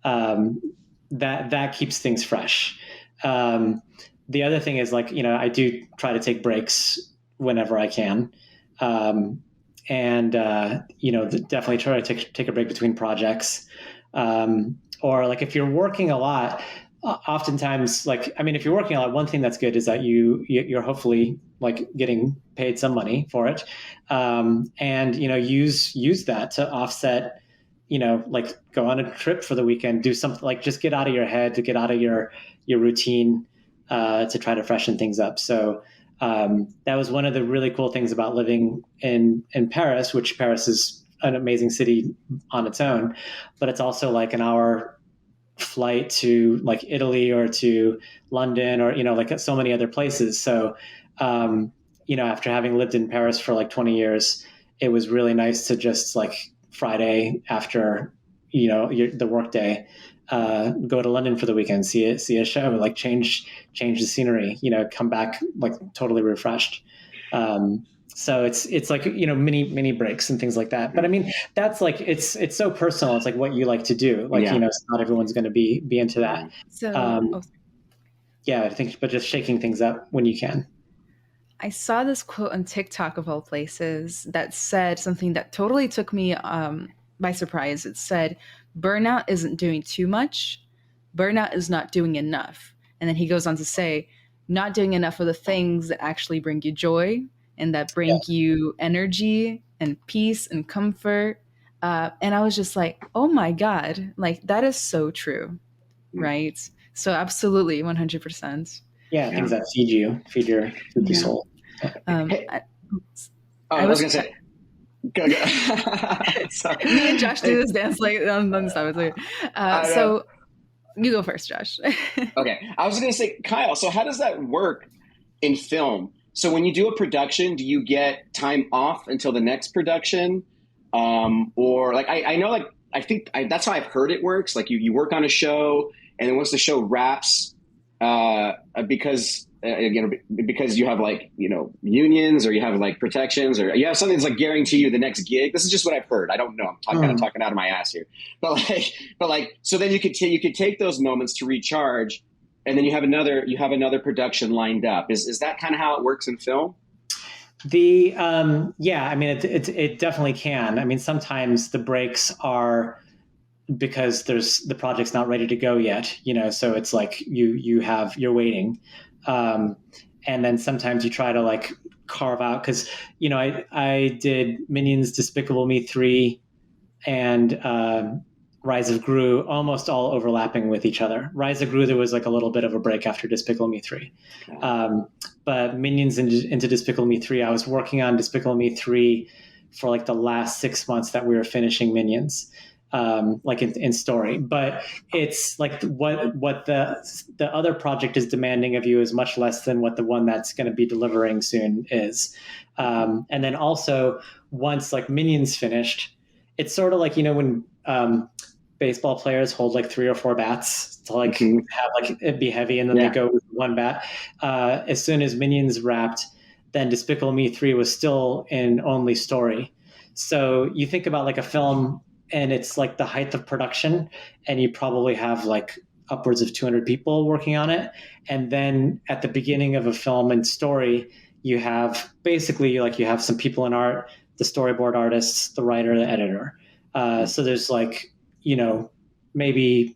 That keeps things fresh. The other thing is like, I do try to take breaks whenever I can. Definitely try to take a break between projects. Or like if you're working a lot, oftentimes, if you're working a lot, one thing that's good is that you're hopefully like getting paid some money for it. Use that to offset, like go on a trip for the weekend, do something, like just get out of your head, to get out of your routine, to try to freshen things up. So that was one of the really cool things about living in Paris, which Paris is an amazing city on its own, but it's also like an hour flight to like Italy or to London or, like so many other places. So, after having lived in Paris for like 20 years, it was really nice to just like Friday after, the work day, go to London for the weekend, see a show, like change the scenery, come back like totally refreshed. So it's like, mini breaks and things like that. But I mean, that's like, it's so personal. It's like what you like to do. Like, not everyone's going to be into that.
So,
I think, but just shaking things up when you can.
I saw this quote on TikTok of all places that said something that totally took me by surprise. It said, burnout isn't doing too much. Burnout is not doing enough. And then he goes on to say, not doing enough of the things that actually bring you joy and that bring you energy and peace and comfort. And I was just like, oh my God, like that is so true. Right. So absolutely. 100%.
Yeah. Things that feed your soul.
I was going to say, go.
Me and Josh do this dance like on the side. So you go first, Josh.
Okay. I was going to say, Kyle, so how does that work in film? So when you do a production, do you get time off until the next production? Or like, I know, like, I think that's how I've heard it works. Like you work on a show and then once the show wraps, because because you have like, unions, or you have like protections, or you have something that's like guarantee you the next gig. This is just what I've heard. I don't know. I'm kind of talking out of my ass here, but so then you could take those moments to recharge, and then you have another production lined up. Is that kind of how it works in film?
Yeah, I mean, it definitely can. I mean, sometimes the breaks are because the project's not ready to go yet, so it's like you're waiting. And then sometimes you try to like carve out, because, I did Minions, Despicable Me 3, and Rise of Gru almost all overlapping with each other. Rise of Gru, there was like a little bit of a break after Despicable Me 3. But Minions into Despicable Me 3, I was working on Despicable Me 3 for like the last 6 months that we were finishing Minions. Like in story, but it's like what the other project is demanding of you is much less than what the one that's going to be delivering soon is. And then also, once like Minions finished, it's sort of like, when baseball players hold like 3 or 4 bats to like have like it be heavy, and then they go with one bat. As soon as Minions wrapped, then Despicable Me 3 was still in only story. So you think about like a film, and it's like the height of production, and you probably have like upwards of 200 people working on it. And then at the beginning of a film and story, you have basically like you have some people in art, the storyboard artists, the writer, the editor. So there's like, maybe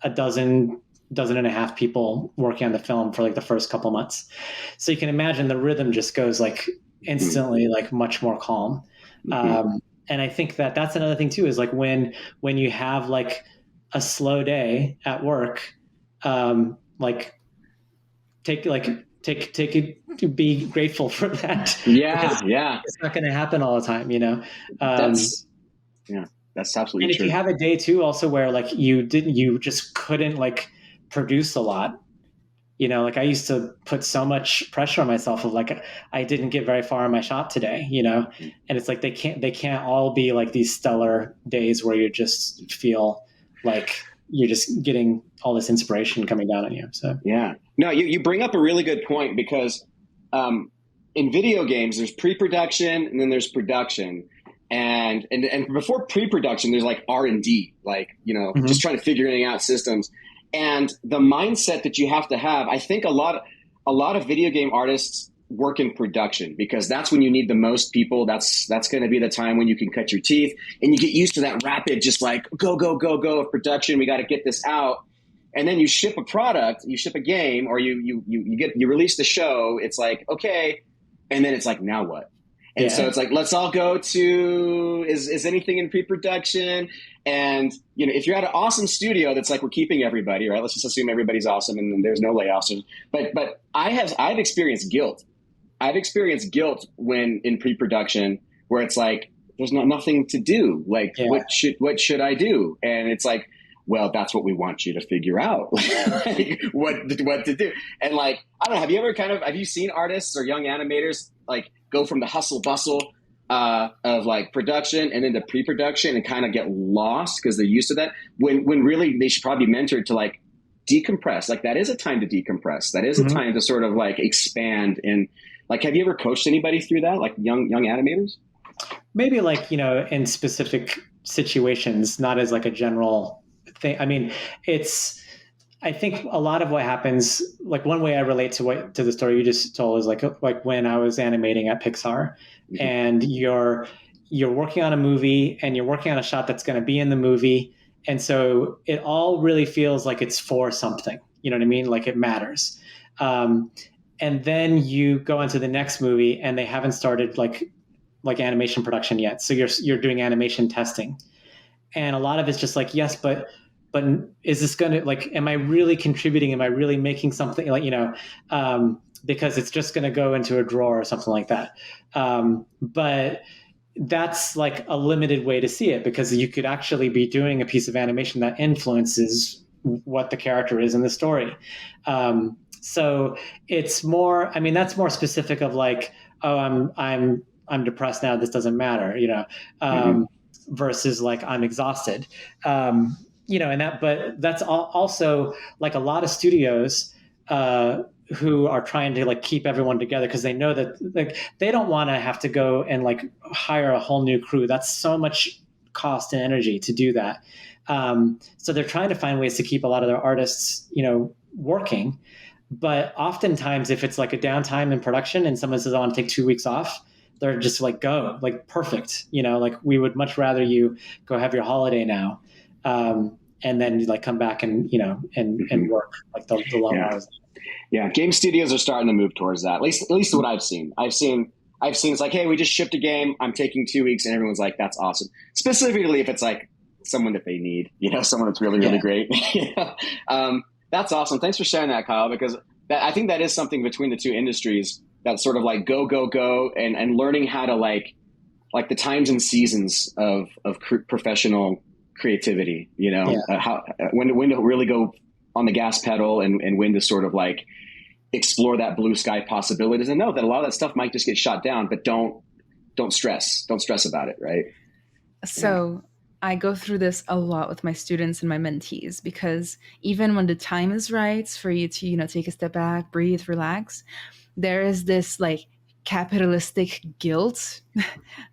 a dozen and a half people working on the film for like the first couple months. So you can imagine the rhythm just goes like instantly, like much more calm. And I think that that's another thing too, is like when you have like a slow day at work, like take it to be grateful for that.
Yeah.
It's not going to happen all the time,
That's absolutely
and
true.
if you have a day too, also where like you just couldn't like produce a lot. Like I used to put so much pressure on myself of like, I didn't get very far in my shot today, and it's like, they can't all be like these stellar days where you just feel like you're just getting all this inspiration coming down on you. So,
yeah, no, you bring up a really good point, because in video games, there's pre-production and then there's production. And before pre-production, there's like R&D, like, just trying to figure out systems. And the mindset that you have to have, I think a lot of video game artists work in production, because that's when you need the most people. That's going to be the time when you can cut your teeth, and you get used to that rapid, just like go of production. We got to get this out. And then you ship a product, you ship a game, or you release the show. It's like, okay. And then it's like, now what? And so it's like, let's all go to, is anything in pre-production? And, if you're at an awesome studio that's like, we're keeping everybody, right? Let's just assume everybody's awesome and there's no layoffs. But I've experienced guilt. I've experienced guilt when in pre-production, where it's like, there's nothing to do. Like, what should I do? And it's like, well, that's what we want you to figure out, like, what to do. And like, I don't know, have you seen artists or young animators like go from the hustle bustle of like production and into pre-production and kind of get lost because they're used to that, when really they should probably be mentored to like decompress? Like, that is a time to decompress. That is a time to sort of like expand. And like, have you ever coached anybody through that, like young animators?
Maybe like, in specific situations, not as like a general thing. I mean, I think a lot of what happens, like one way I relate to the story you just told is like when I was animating at Pixar, and you're working on a movie and you're working on a shot that's going to be in the movie. And so it all really feels like it's for something, you know what I mean? Like it matters. And then you go into the next movie and they haven't started like animation production yet. So you're doing animation testing. And a lot of it's just like, yes, but is this going to, like, am I really contributing? Am I really making something, like, because it's just going to go into a drawer or something like that. But that's like a limited way to see it, because you could actually be doing a piece of animation that influences what the character is in the story. So it's more, I mean, that's more specific of like, oh, I'm depressed now, this doesn't matter, versus like, I'm exhausted. And but that's also like a lot of studios who are trying to like keep everyone together because they know that like they don't want to have to go and like hire a whole new crew. That's so much cost and energy to do that. So they're trying to find ways to keep a lot of their artists, working. But oftentimes, if it's like a downtime in production and someone says, "I want to take 2 weeks off," they're just like, "Go, like perfect." Like we would much rather you go have your holiday now, and then like come back and and work like the long hours.
Yeah, game studios are starting to move towards that. At least what I've seen. I've seen it's like, hey, we just shipped a game. I'm taking 2 weeks, and everyone's like, that's awesome. Specifically, if it's like someone that they need, someone that's really, really great. That's awesome. Thanks for sharing that, Kyle, because I think that is something between the two industries that's sort of like go, and learning how to like the times and seasons of professional creativity, how when to really go on the gas pedal and when to sort of like explore that blue sky possibilities and know that a lot of that stuff might just get shot down, but don't stress about it. Right.
So I go through this a lot with my students and my mentees, because even when the time is right for you to, take a step back, breathe, relax, there is this like capitalistic guilt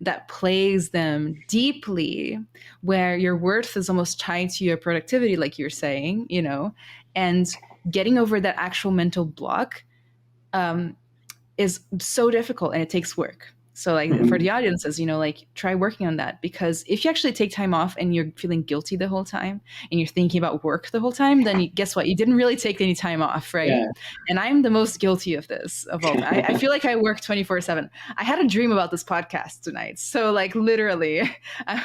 that plagues them deeply, where your worth is almost tied to your productivity, like you're saying, and getting over that actual mental block is so difficult, and it takes work. So like for the audiences, like try working on that, because if you actually take time off and you're feeling guilty the whole time and you're thinking about work the whole time, then guess what? You didn't really take any time off, right? Yeah. And I'm the most guilty of this of all. I feel like I work 24/7. I had a dream about this podcast tonight. So like literally I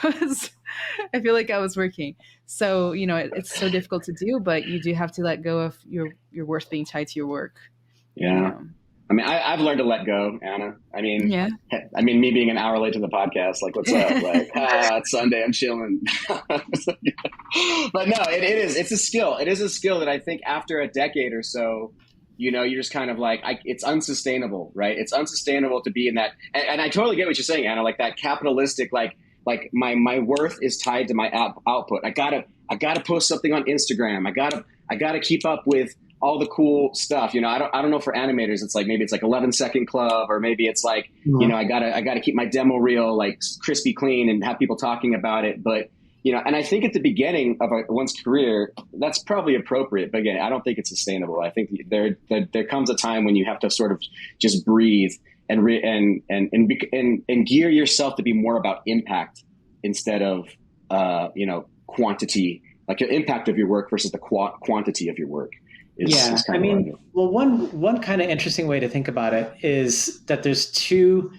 feel like I was working. So, it's so difficult to do, but you do have to let go of your worth being tied to your work.
Yeah. I mean, I've learned to let go, Anna. I mean, me being an hour late to the podcast, like, what's up? Like, it's Sunday, I'm chilling. But no, it's a skill. It is a skill that I think after a decade or so, you're just kind of like, it's unsustainable, right? It's unsustainable to be in that. And I totally get what you're saying, Anna, like that capitalistic, like my worth is tied to my output. I gotta post something on Instagram. I gotta keep up with all the cool stuff. I don't know, for animators, it's like, maybe it's like 11-second club, or maybe it's like, I gotta keep my demo reel like crispy clean and have people talking about it. But, and I think at the beginning of one's career, that's probably appropriate. But again, I don't think it's sustainable. I think there comes a time when you have to sort of just breathe and gear yourself to be more about impact instead of, quantity, like the impact of your work versus the quantity of your work.
I mean, well, one kind of interesting way to think about it is that there's two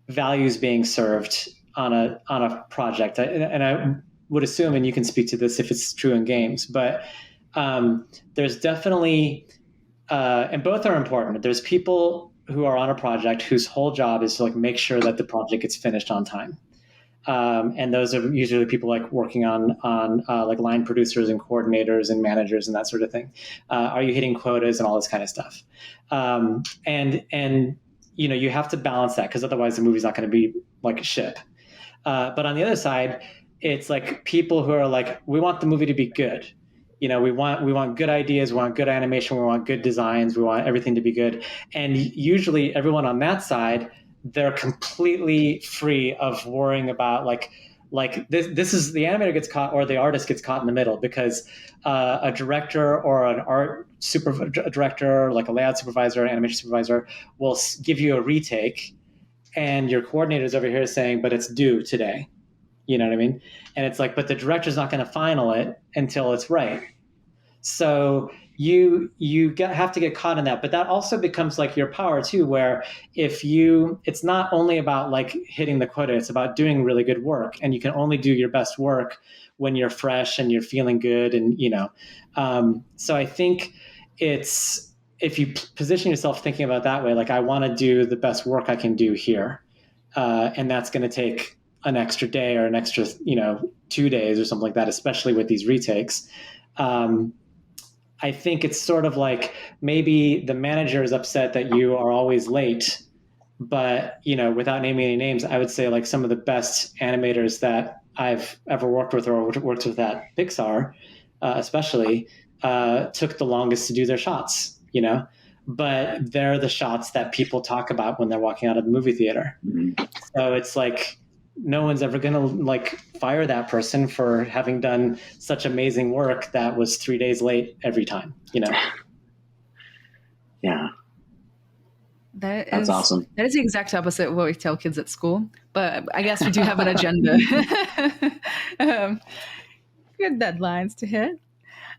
values being served on a project, and I would assume, and you can speak to this if it's true in games, but there's definitely, and both are important. There's people who are on a project whose whole job is to like make sure that the project gets finished on time. And those are usually people like working on like line producers and coordinators and managers and that sort of thing. Are you hitting quotas and all this kind of stuff? And you have to balance that, because otherwise the movie's not going to be like a ship. But on the other side, it's like people who are like, we want the movie to be good. We want good ideas, we want good animation, we want good designs, we want everything to be good. And usually everyone on that side, they're completely free of worrying about like this is the animator gets caught or the artist gets caught in the middle, because a director or an art director, like a layout supervisor, animation supervisor, will give you a retake, and your coordinator's over here saying, but it's due today. You know what I mean? And it's like, but the director's not going to final it until it's right. So you have to get caught in that, but that also becomes like your power too, where it's not only about like hitting the quota, it's about doing really good work, and you can only do your best work when you're fresh and you're feeling good. And, so I think it's, if you position yourself thinking about that way, like I want to do the best work I can do here. And that's going to take an extra day or an extra, 2 days or something like that, especially with these retakes. I think it's sort of like maybe the manager is upset that you are always late, but, without naming any names, I would say like some of the best animators that I've ever worked with or worked with at Pixar, especially, took the longest to do their shots, but they're the shots that people talk about when they're walking out of the movie theater.
Mm-hmm.
So it's like, no one's ever going to like fire that person for having done such amazing work that was 3 days late every time, you know?
Yeah.
That's
awesome.
That is the exact opposite of what we tell kids at school, but I guess we do have an agenda. Good deadlines to hit.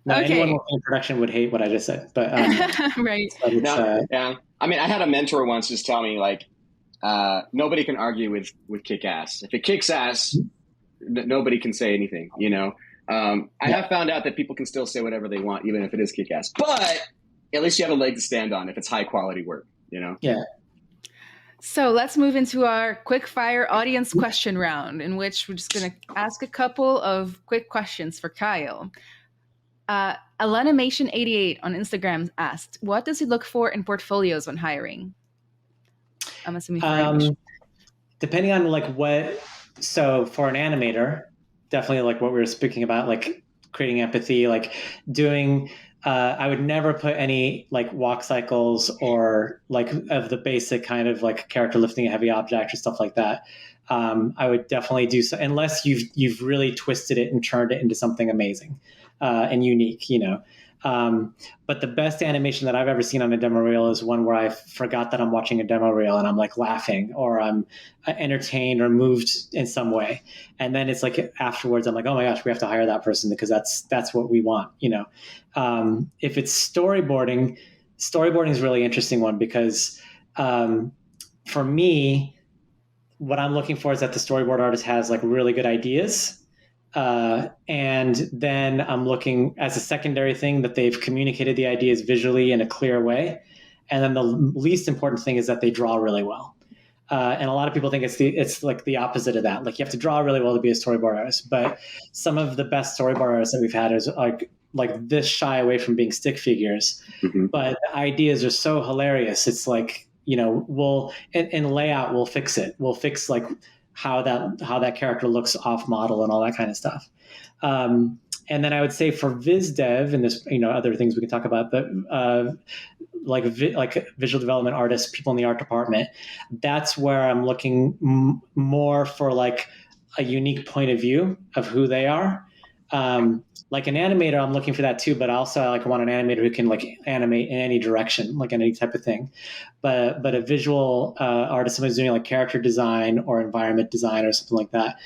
No,
Okay.
anyone working in production would hate what I just said, but
right.
Yeah. I mean, I had a mentor once just tell me like, nobody can argue with kick ass. If it kicks ass, nobody can say anything, you know? I have found out that people can still say whatever they want, even if it is kick ass, but at least you have a leg to stand on if it's high quality work, you know?
Yeah.
So let's move into our quick fire audience question round, in which we're just going to ask a couple of quick questions for Kyle. Alanimation88 on Instagram asked, what does he look for in portfolios when hiring? I'm assuming for
depending on like so for an animator, definitely like what we were speaking about, like creating empathy, like doing, I would never put any like walk cycles or like of the basic kind of like character lifting a heavy object or stuff like that. I would definitely do so unless you've really twisted it and turned it into something amazing and unique, you know. But the best animation that I've ever seen on a demo reel is one where I forgot that I'm watching a demo reel and I'm like laughing or I'm entertained or moved in some way. And then it's like afterwards, I'm like, oh my gosh, we have to hire that person because that's what we want, you know. If it's storyboarding is a really interesting one because for me, what I'm looking for is that the storyboard artist has like really good ideas. And then I'm looking as a secondary thing that they've communicated the ideas visually in a clear way. And then the least important thing is that they draw really well. And a lot of people think it's like the opposite of that. Like you have to draw really well to be a storyboard artist. But some of the best storyboard artists that we've had is like this shy away from being stick figures. Mm-hmm. But the ideas are so hilarious. It's like, you know, in layout, we'll fix it. We'll fix like how that character looks off model and all that kind of stuff. And then I would say for viz dev, and there's, you know, other things we can talk about, but like visual development artists, people in the art department, that's where I'm looking more for like a unique point of view of who they are. Like an animator, I'm looking for that too, but also I want an animator who can like animate in any direction, like in any type of thing. But a visual artist, someone who's doing like character design or environment design or something like that,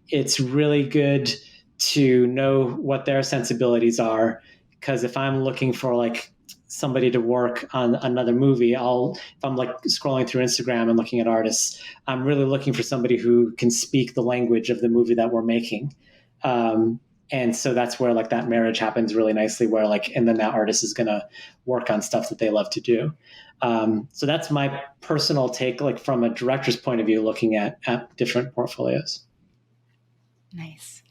it's really good to know what their sensibilities are. Because if I'm looking for like somebody to work on another movie, if I'm like scrolling through Instagram and looking at artists, I'm really looking for somebody who can speak the language of the movie that we're making. And so that's where like that marriage happens really nicely where like, and then that artist is going to work on stuff that they love to do. So that's my personal take, like from a director's point of view, looking at different portfolios.
Nice.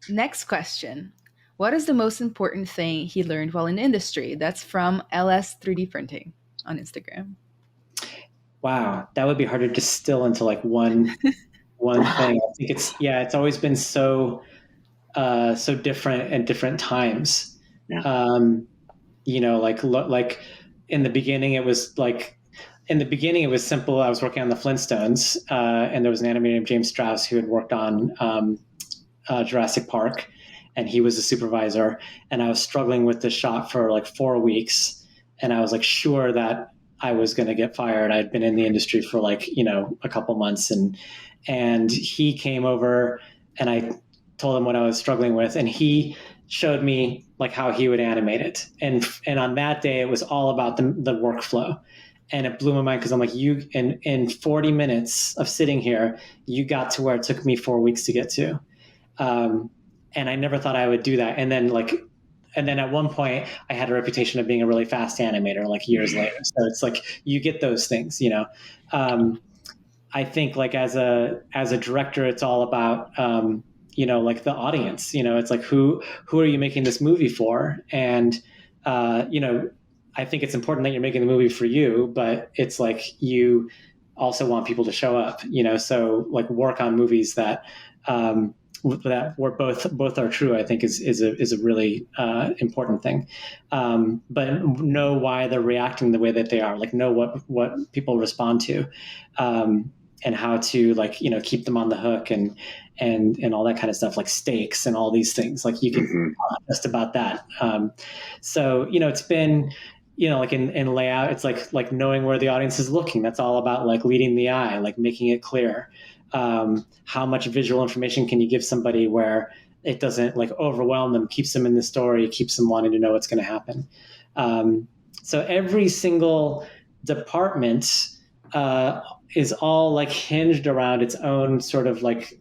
Next question. What is the most important thing he learned while in the industry? That's from LS 3D Printing on Instagram.
Wow. That would be hard to distill into like one thing. I think it's always been so different at different times. Yeah. You know, like in the beginning, it was simple. I was working on the Flintstones, and there was an animator named James Strauss who had worked on Jurassic Park, and he was a supervisor. And I was struggling with the shot for like 4 weeks, and I was like sure that I was going to get fired. I'd been in the industry for like, you know, a couple months, and he came over, and I told him what I was struggling with, and he showed me like how he would animate it. And on that day, it was all about the workflow. And it blew my mind because I'm like, you in 40 minutes of sitting here, you got to where it took me 4 weeks to get to. And I never thought I would do that. And then at one point I had a reputation of being a really fast animator, like years later. So it's like, you get those things, you know. I think like as a director, it's all about, you know, like the audience, you know, it's like, who are you making this movie for? And, you know, I think it's important that you're making the movie for you, but it's like, you also want people to show up, you know, so like work on movies that, that where both are true, I think is a really important thing. But know why they're reacting the way that they are. Like know what people respond to, and how to keep them on the hook and all that kind of stuff, like stakes and all these things. Like you can talk just about that. So it's been. Like in layout, it's like knowing where the audience is looking. That's all about like leading the eye, like making it clear. How much visual information can you give somebody where it doesn't like overwhelm them, keeps them in the story, keeps them wanting to know what's going to happen. So every single department is all like hinged around its own sort of like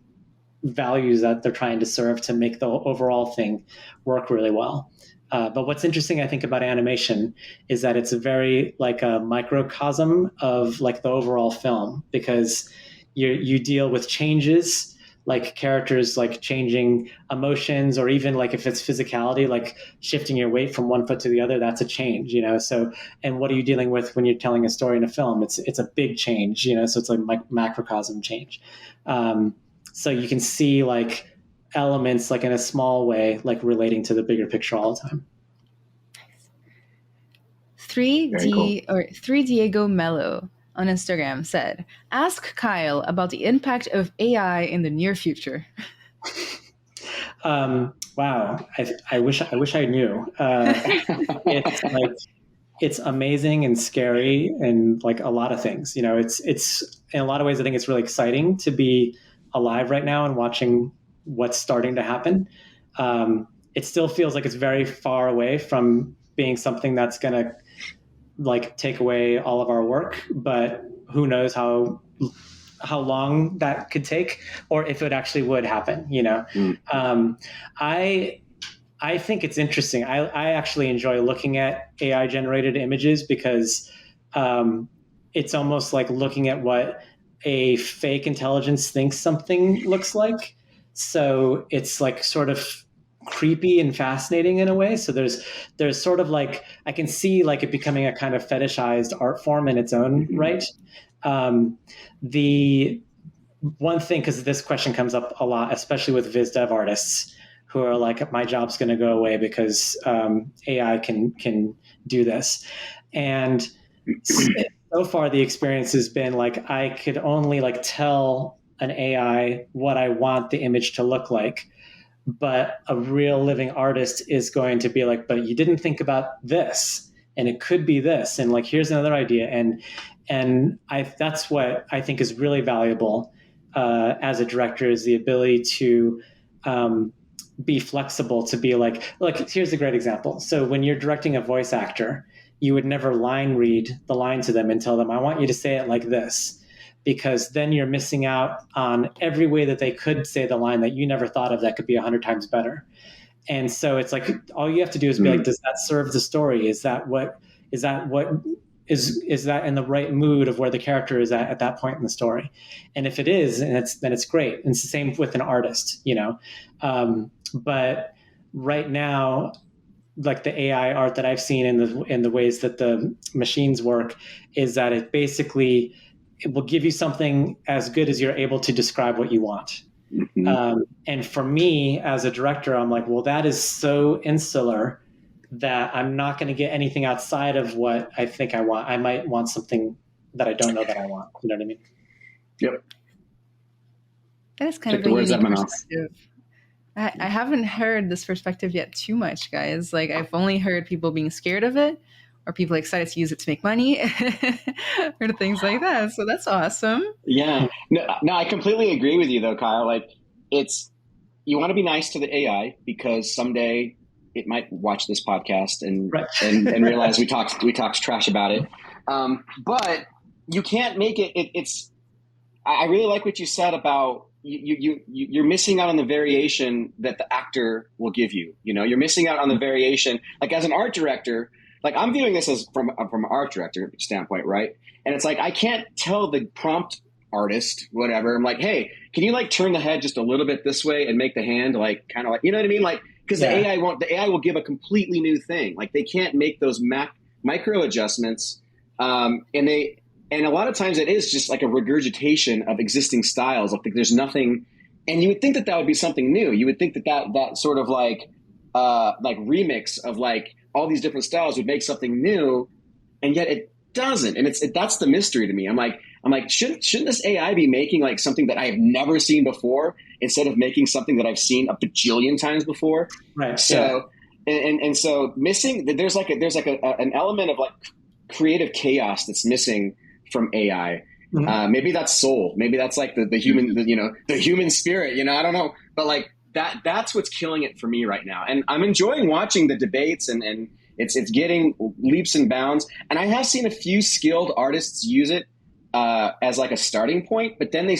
values that they're trying to serve to make the overall thing work really well. But what's interesting, I think, about animation is that it's a very like a microcosm of like the overall film, because you deal with changes, like characters like changing emotions, or even like if it's physicality, like shifting your weight from one foot to the other, that's a change, So, and what are you dealing with when you're telling a story in a film? It's a big change, So it's like macrocosm change. So you can see like elements like in a small way, like relating to the bigger picture all the time.
3D cool. Or 3 Diego Mello on Instagram said, ask Kyle about the impact of AI in the near future.
Wow. I wish I knew. It's amazing and scary and like a lot of things, it's in a lot of ways, I think it's really exciting to be alive right now and watching what's starting to happen. It still feels like it's very far away from being something that's going to like take away all of our work, but who knows how long that could take, or if it actually would happen, I think it's interesting. I actually enjoy looking at AI generated images because it's almost like looking at what a fake intelligence thinks something looks like. So it's like sort of creepy and fascinating in a way. So there's sort of like, I can see like it becoming a kind of fetishized art form in its own right. The one thing, because this question comes up a lot, especially with viz dev artists who are like, my job's going to go away because AI can do this. And so far the experience has been like, I could only like tell an AI what I want the image to look like. But a real living artist is going to be like, but you didn't think about this, and it could be this, and like here's another idea, and that's what I think is really valuable as a director, is the ability to be flexible, to be like, look, here's a great example. So when you're directing a voice actor, you would never line read the line to them and tell them, I want you to say it like this, because then you're missing out on every way that they could say the line that you never thought of that could be 100 times better. And so it's like, all you have to do is be like, does that serve the story? Is that in the right mood of where the character is at that point in the story? And if it is, then it's great. And it's the same with an artist, but right now, like the AI art that I've seen in the ways that the machines work, is that it will give you something as good as you're able to describe what you want. Mm-hmm. And for me as a director, I'm like, well, that is so insular that I'm not going to get anything outside of what I think I want. I might want something that I don't know that I want. You know what I mean?
Yep.
That is kind of a unique perspective. I haven't heard this perspective yet too much, guys. Like, I've only heard people being scared of it, or people excited to use it to make money, or things like that. So that's awesome.
Yeah. No, I completely agree with you though, Kyle. Like, you want to be nice to the AI because someday it might watch this podcast and realize we talked trash about it. But you can't make it. I really like what you said about you're missing out on the variation that the actor will give you. You're missing out on the variation. Like, as an art director, like, I'm viewing this as from an art director standpoint, right? And it's like, I can't tell the prompt artist, whatever. I'm like, hey, can you like turn the head just a little bit this way and make the hand like kind of like, you know what I mean? Like, because the AI will give a completely new thing. Like, they can't make those micro adjustments, and a lot of times it is just like a regurgitation of existing styles. Like, there's nothing And you would think that that would be something new. You would think that that sort of like remix of like all these different styles would make something new, and yet it doesn't. And that's the mystery to me. I'm like, shouldn't this AI be making like something that I have never seen before instead of making something that I've seen a bajillion times before?
Right.
So, and so there's an element of like creative chaos that's missing from AI. Maybe that's soul. Maybe that's like the human, the human spirit, I don't know. But like that's what's killing it for me right now. And I'm enjoying watching the debates and it's getting leaps and bounds. And I have seen a few skilled artists use it as like a starting point, but then they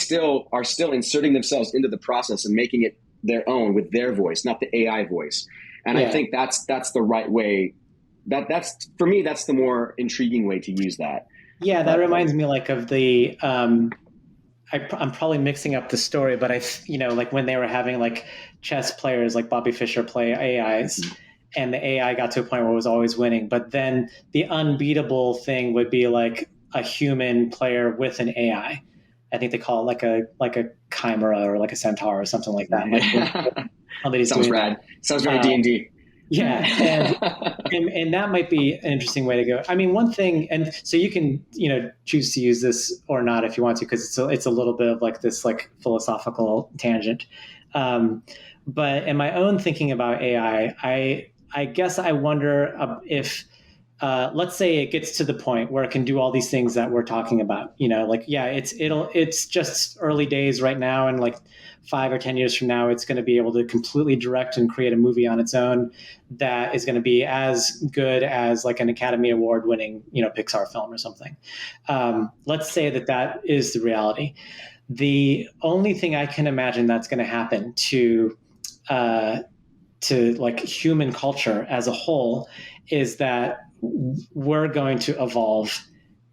are still inserting themselves into the process and making it their own with their voice, not the AI voice. And I think that's the right way. That's for me, that's the more intriguing way to use that.
Yeah, that reminds me like of the I'm probably mixing up the story, but like when they were having like chess players like Bobby Fischer play AIs, and the AI got to a point where it was always winning, but then the unbeatable thing would be like a human player with an AI. I think they call it like a chimera or like a centaur or something like that. Like,
sounds rad. Sounds very D&D.
Yeah, and that might be an interesting way to go. I mean, one thing, and so you can choose to use this or not if you want to, because it's a little bit of like this like philosophical tangent. But in my own thinking about AI, I guess I wonder if let's say it gets to the point where it can do all these things that we're talking about. It's just early days right now, and like 5 or 10 years from now, it's going to be able to completely direct and create a movie on its own that is going to be as good as like an Academy Award winning, Pixar film or something. Let's say that is the reality. The only thing I can imagine that's going to happen to like human culture as a whole is that we're going to evolve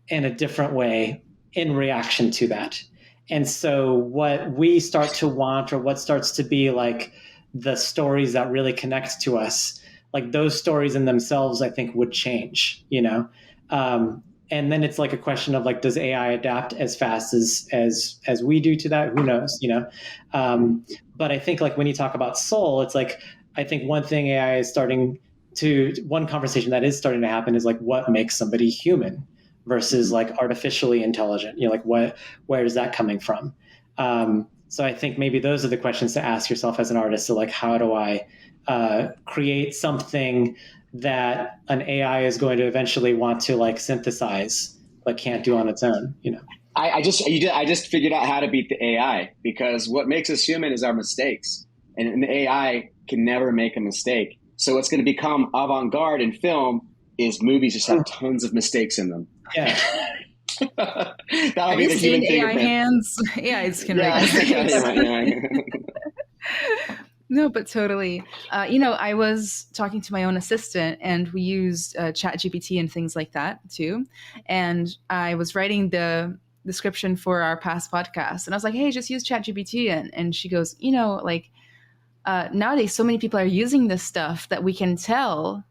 in a different way in reaction to that. And so what we start to want, or what starts to be like the stories that really connect to us, like those stories in themselves, I think would change, and then it's like a question of like, does AI adapt as fast as we do to that? Who knows, but I think like when you talk about soul, it's like, I think one thing one conversation that is starting to happen is like, what makes somebody human versus like artificially intelligent, like where is that coming from? So I think maybe those are the questions to ask yourself as an artist. So like, how do I create something that an AI is going to eventually want to like synthesize, but can't do on its own,
I just figured out how to beat the AI, because what makes us human is our mistakes, and the AI can never make a mistake. So what's going to become avant-garde in film is movies just have tons of mistakes in them.
Yeah.
That'll be the human fingerprint.
AI hands? Yeah, it's can make mistakes. No, but totally. I was talking to my own assistant, and we used ChatGPT and things like that too. And I was writing the description for our past podcast, and I was like, "Hey, just use ChatGPT." And she goes, nowadays, so many people are using this stuff that we can tell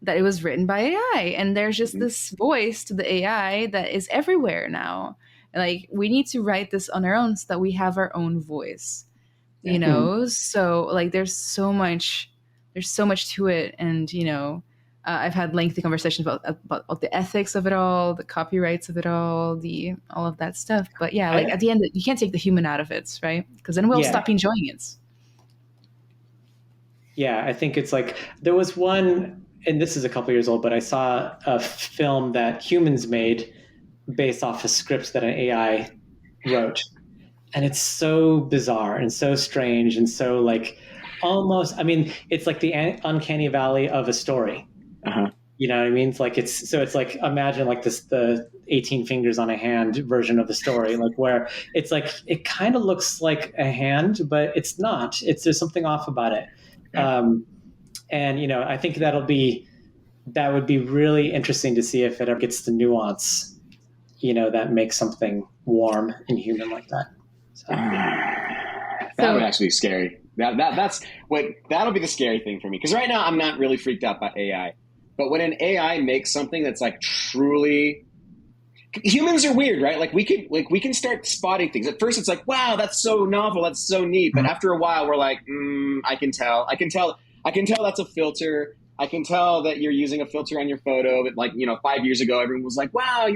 that it was written by AI, and there's just this voice to the AI that is everywhere now. Like, we need to write this on our own so that we have our own voice. So like there's so much to it, and I've had lengthy conversations about the ethics of it all, the copyrights of it all of that stuff. But yeah, like at the end, you can't take the human out of it, right? Because then we'll stop enjoying it.
Yeah, I think it's like there was one, and this is a couple years old, but I saw a film that humans made based off a script that an AI wrote. And it's so bizarre and so strange and so like almost, I mean, it's like the uncanny valley of a story.
Uh-huh.
You know what I mean? It's like imagine like the 18 fingers on a hand version of the story, like where it's like, it kind of looks like a hand, but it's not. There's something off about it. And I think that would be really interesting to see if it ever gets the nuance, that makes something warm and human like that. So.
That would actually be scary. That'll be the scary thing for me. Because right now I'm not really freaked out by AI. But when an AI makes something that's like truly, humans are weird, right? Like we can start spotting things. At first it's like, wow, that's so novel, that's so neat. But after a while we're like, I can tell that's a filter. I can tell that you're using a filter on your photo. But like, 5 years ago, everyone was like, wow,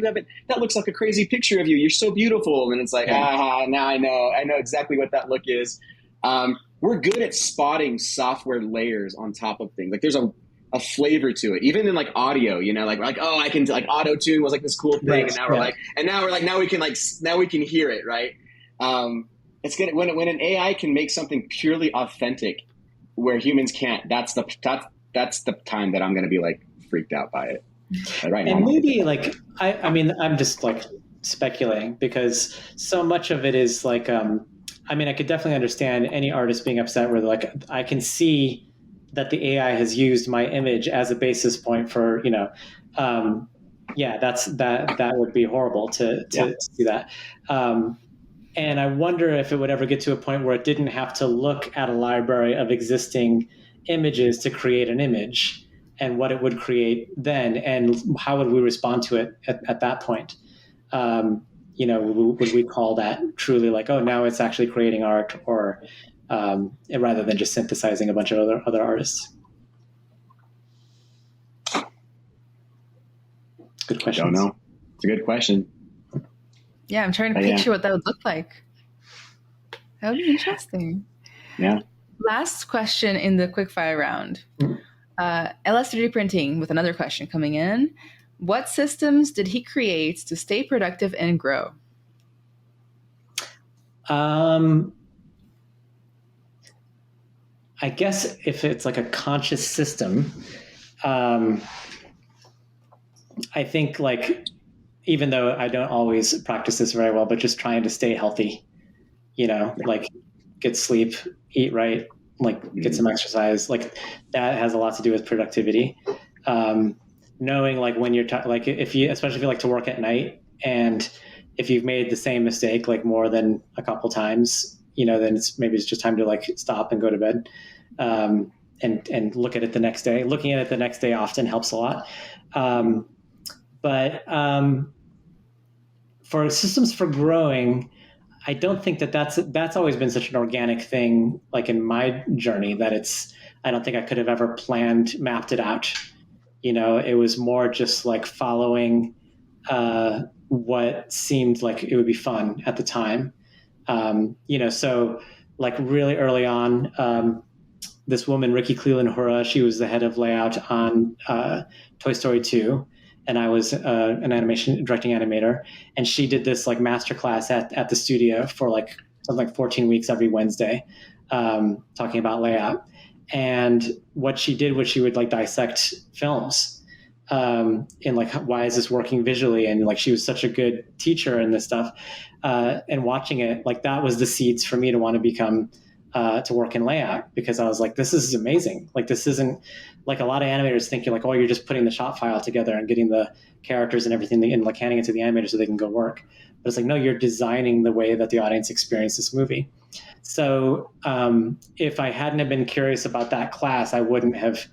that looks like a crazy picture of you. You're so beautiful. And it's like, now I know exactly what that look is. We're good at spotting software layers on top of things. Like there's a flavor to it, even in like audio, like we're like, oh, I can like auto tune was like this cool thing. Right. And now we're like, now we can hear it. Right. It's good when an AI can make something purely authentic where humans can't. That's the time that I'm going to be like freaked out by it. Right now,
and maybe like I mean, I'm just like speculating because so much of it is like, I mean, I could definitely understand any artist being upset where like I can see that the AI has used my image as a basis point for that would be horrible to see that. And I wonder if it would ever get to a point where it didn't have to look at a library of existing images to create an image and what it would create then and how would we respond to it at that point. Would we call that truly like, oh, now it's actually creating art, or rather than just synthesizing a bunch of other artists? Good question.
Don't know. It's a good question.
Yeah, I'm trying to picture what that would look like. That would be interesting.
Yeah.
Last question in the quickfire round. LS 3D printing with another question coming in. What systems did he create to stay productive and grow?
I guess if it's like a conscious system, I think like, even though I don't always practice this very well, but just trying to stay healthy, like get sleep, eat right, like get some exercise, like that has a lot to do with productivity. Knowing like when you're like especially if you like to work at night, and if you've made the same mistake like more than a couple times, then it's just time to like stop and go to bed, and look at it the next day. Looking at it the next day often helps a lot. But for systems for growing, I don't think that's always been such an organic thing, like in my journey, that I don't think I could have ever mapped it out. It was more just like following what seemed like it would be fun at the time. So like really early on, this woman, Ricky Cleland-Hura, she was the head of layout on Toy Story 2. And I was an directing animator, and she did this like masterclass at the studio for like something like 14 weeks every Wednesday, talking about layout. And what she did was she would like dissect films, and like, why is this working visually? And like, she was such a good teacher in this stuff, and watching it, like that was the seeds for me to want to become to work in layout, because I was like, this is amazing. Like, this isn't like a lot of animators think you're like, oh, you're just putting the shot file together and getting the characters and everything and like handing it to the animator so they can go work. But it's like, no, you're designing the way that the audience experiences this movie. So if I hadn't have been curious about that class, I wouldn't have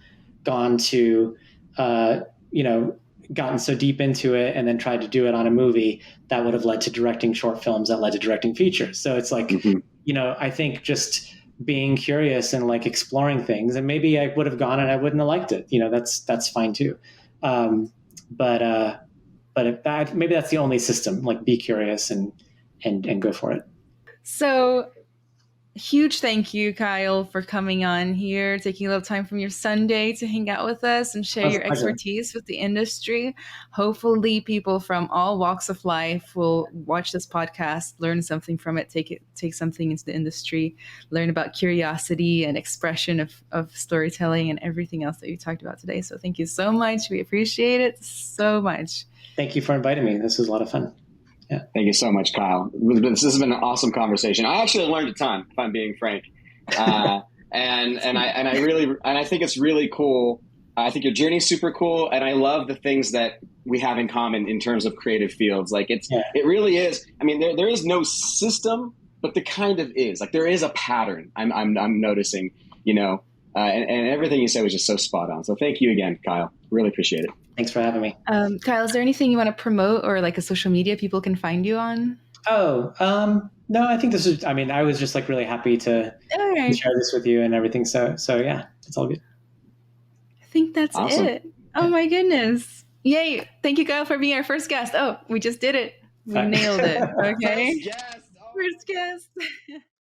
gone to, gotten so deep into it and then tried to do it on a movie that would have led to directing short films that led to directing features. So it's like, I think just being curious and like exploring things, and maybe I would have gone and I wouldn't have liked it. That's fine too. But if maybe that's the only system, like be curious and go for it.
So huge thank you, Kyle, for coming on here, taking a little time from your Sunday to hang out with us and share your expertise with the industry. Hopefully people from all walks of life will watch this podcast, learn something from it, take something into the industry, learn about curiosity and expression of storytelling and everything else that you talked about today. So thank you so much. We appreciate it so much.
Thank you for inviting me. This was a lot of fun. Yeah.
Thank you so much, Kyle. This has been an awesome conversation. I actually learned a ton, if I'm being frank. And I think it's really cool. I think your journey is super cool, and I love the things that we have in common in terms of creative fields. Like it really is. I mean, there is no system, but there kind of is. Like there is a pattern. I'm noticing. And everything you said was just so spot on. So thank you again, Kyle. Really appreciate it.
Thanks for having me.
Kyle, is there anything you want to promote or like a social media people can find you on?
Oh, no, I think this is, I mean, I was just like really happy to share this with you and everything. So yeah, it's all good.
I think that's
Awesome.
it. Oh my goodness. Yay. Thank you, Kyle, for being our first guest. Oh, we just did it. We nailed it. Okay.
Yes.
First guest.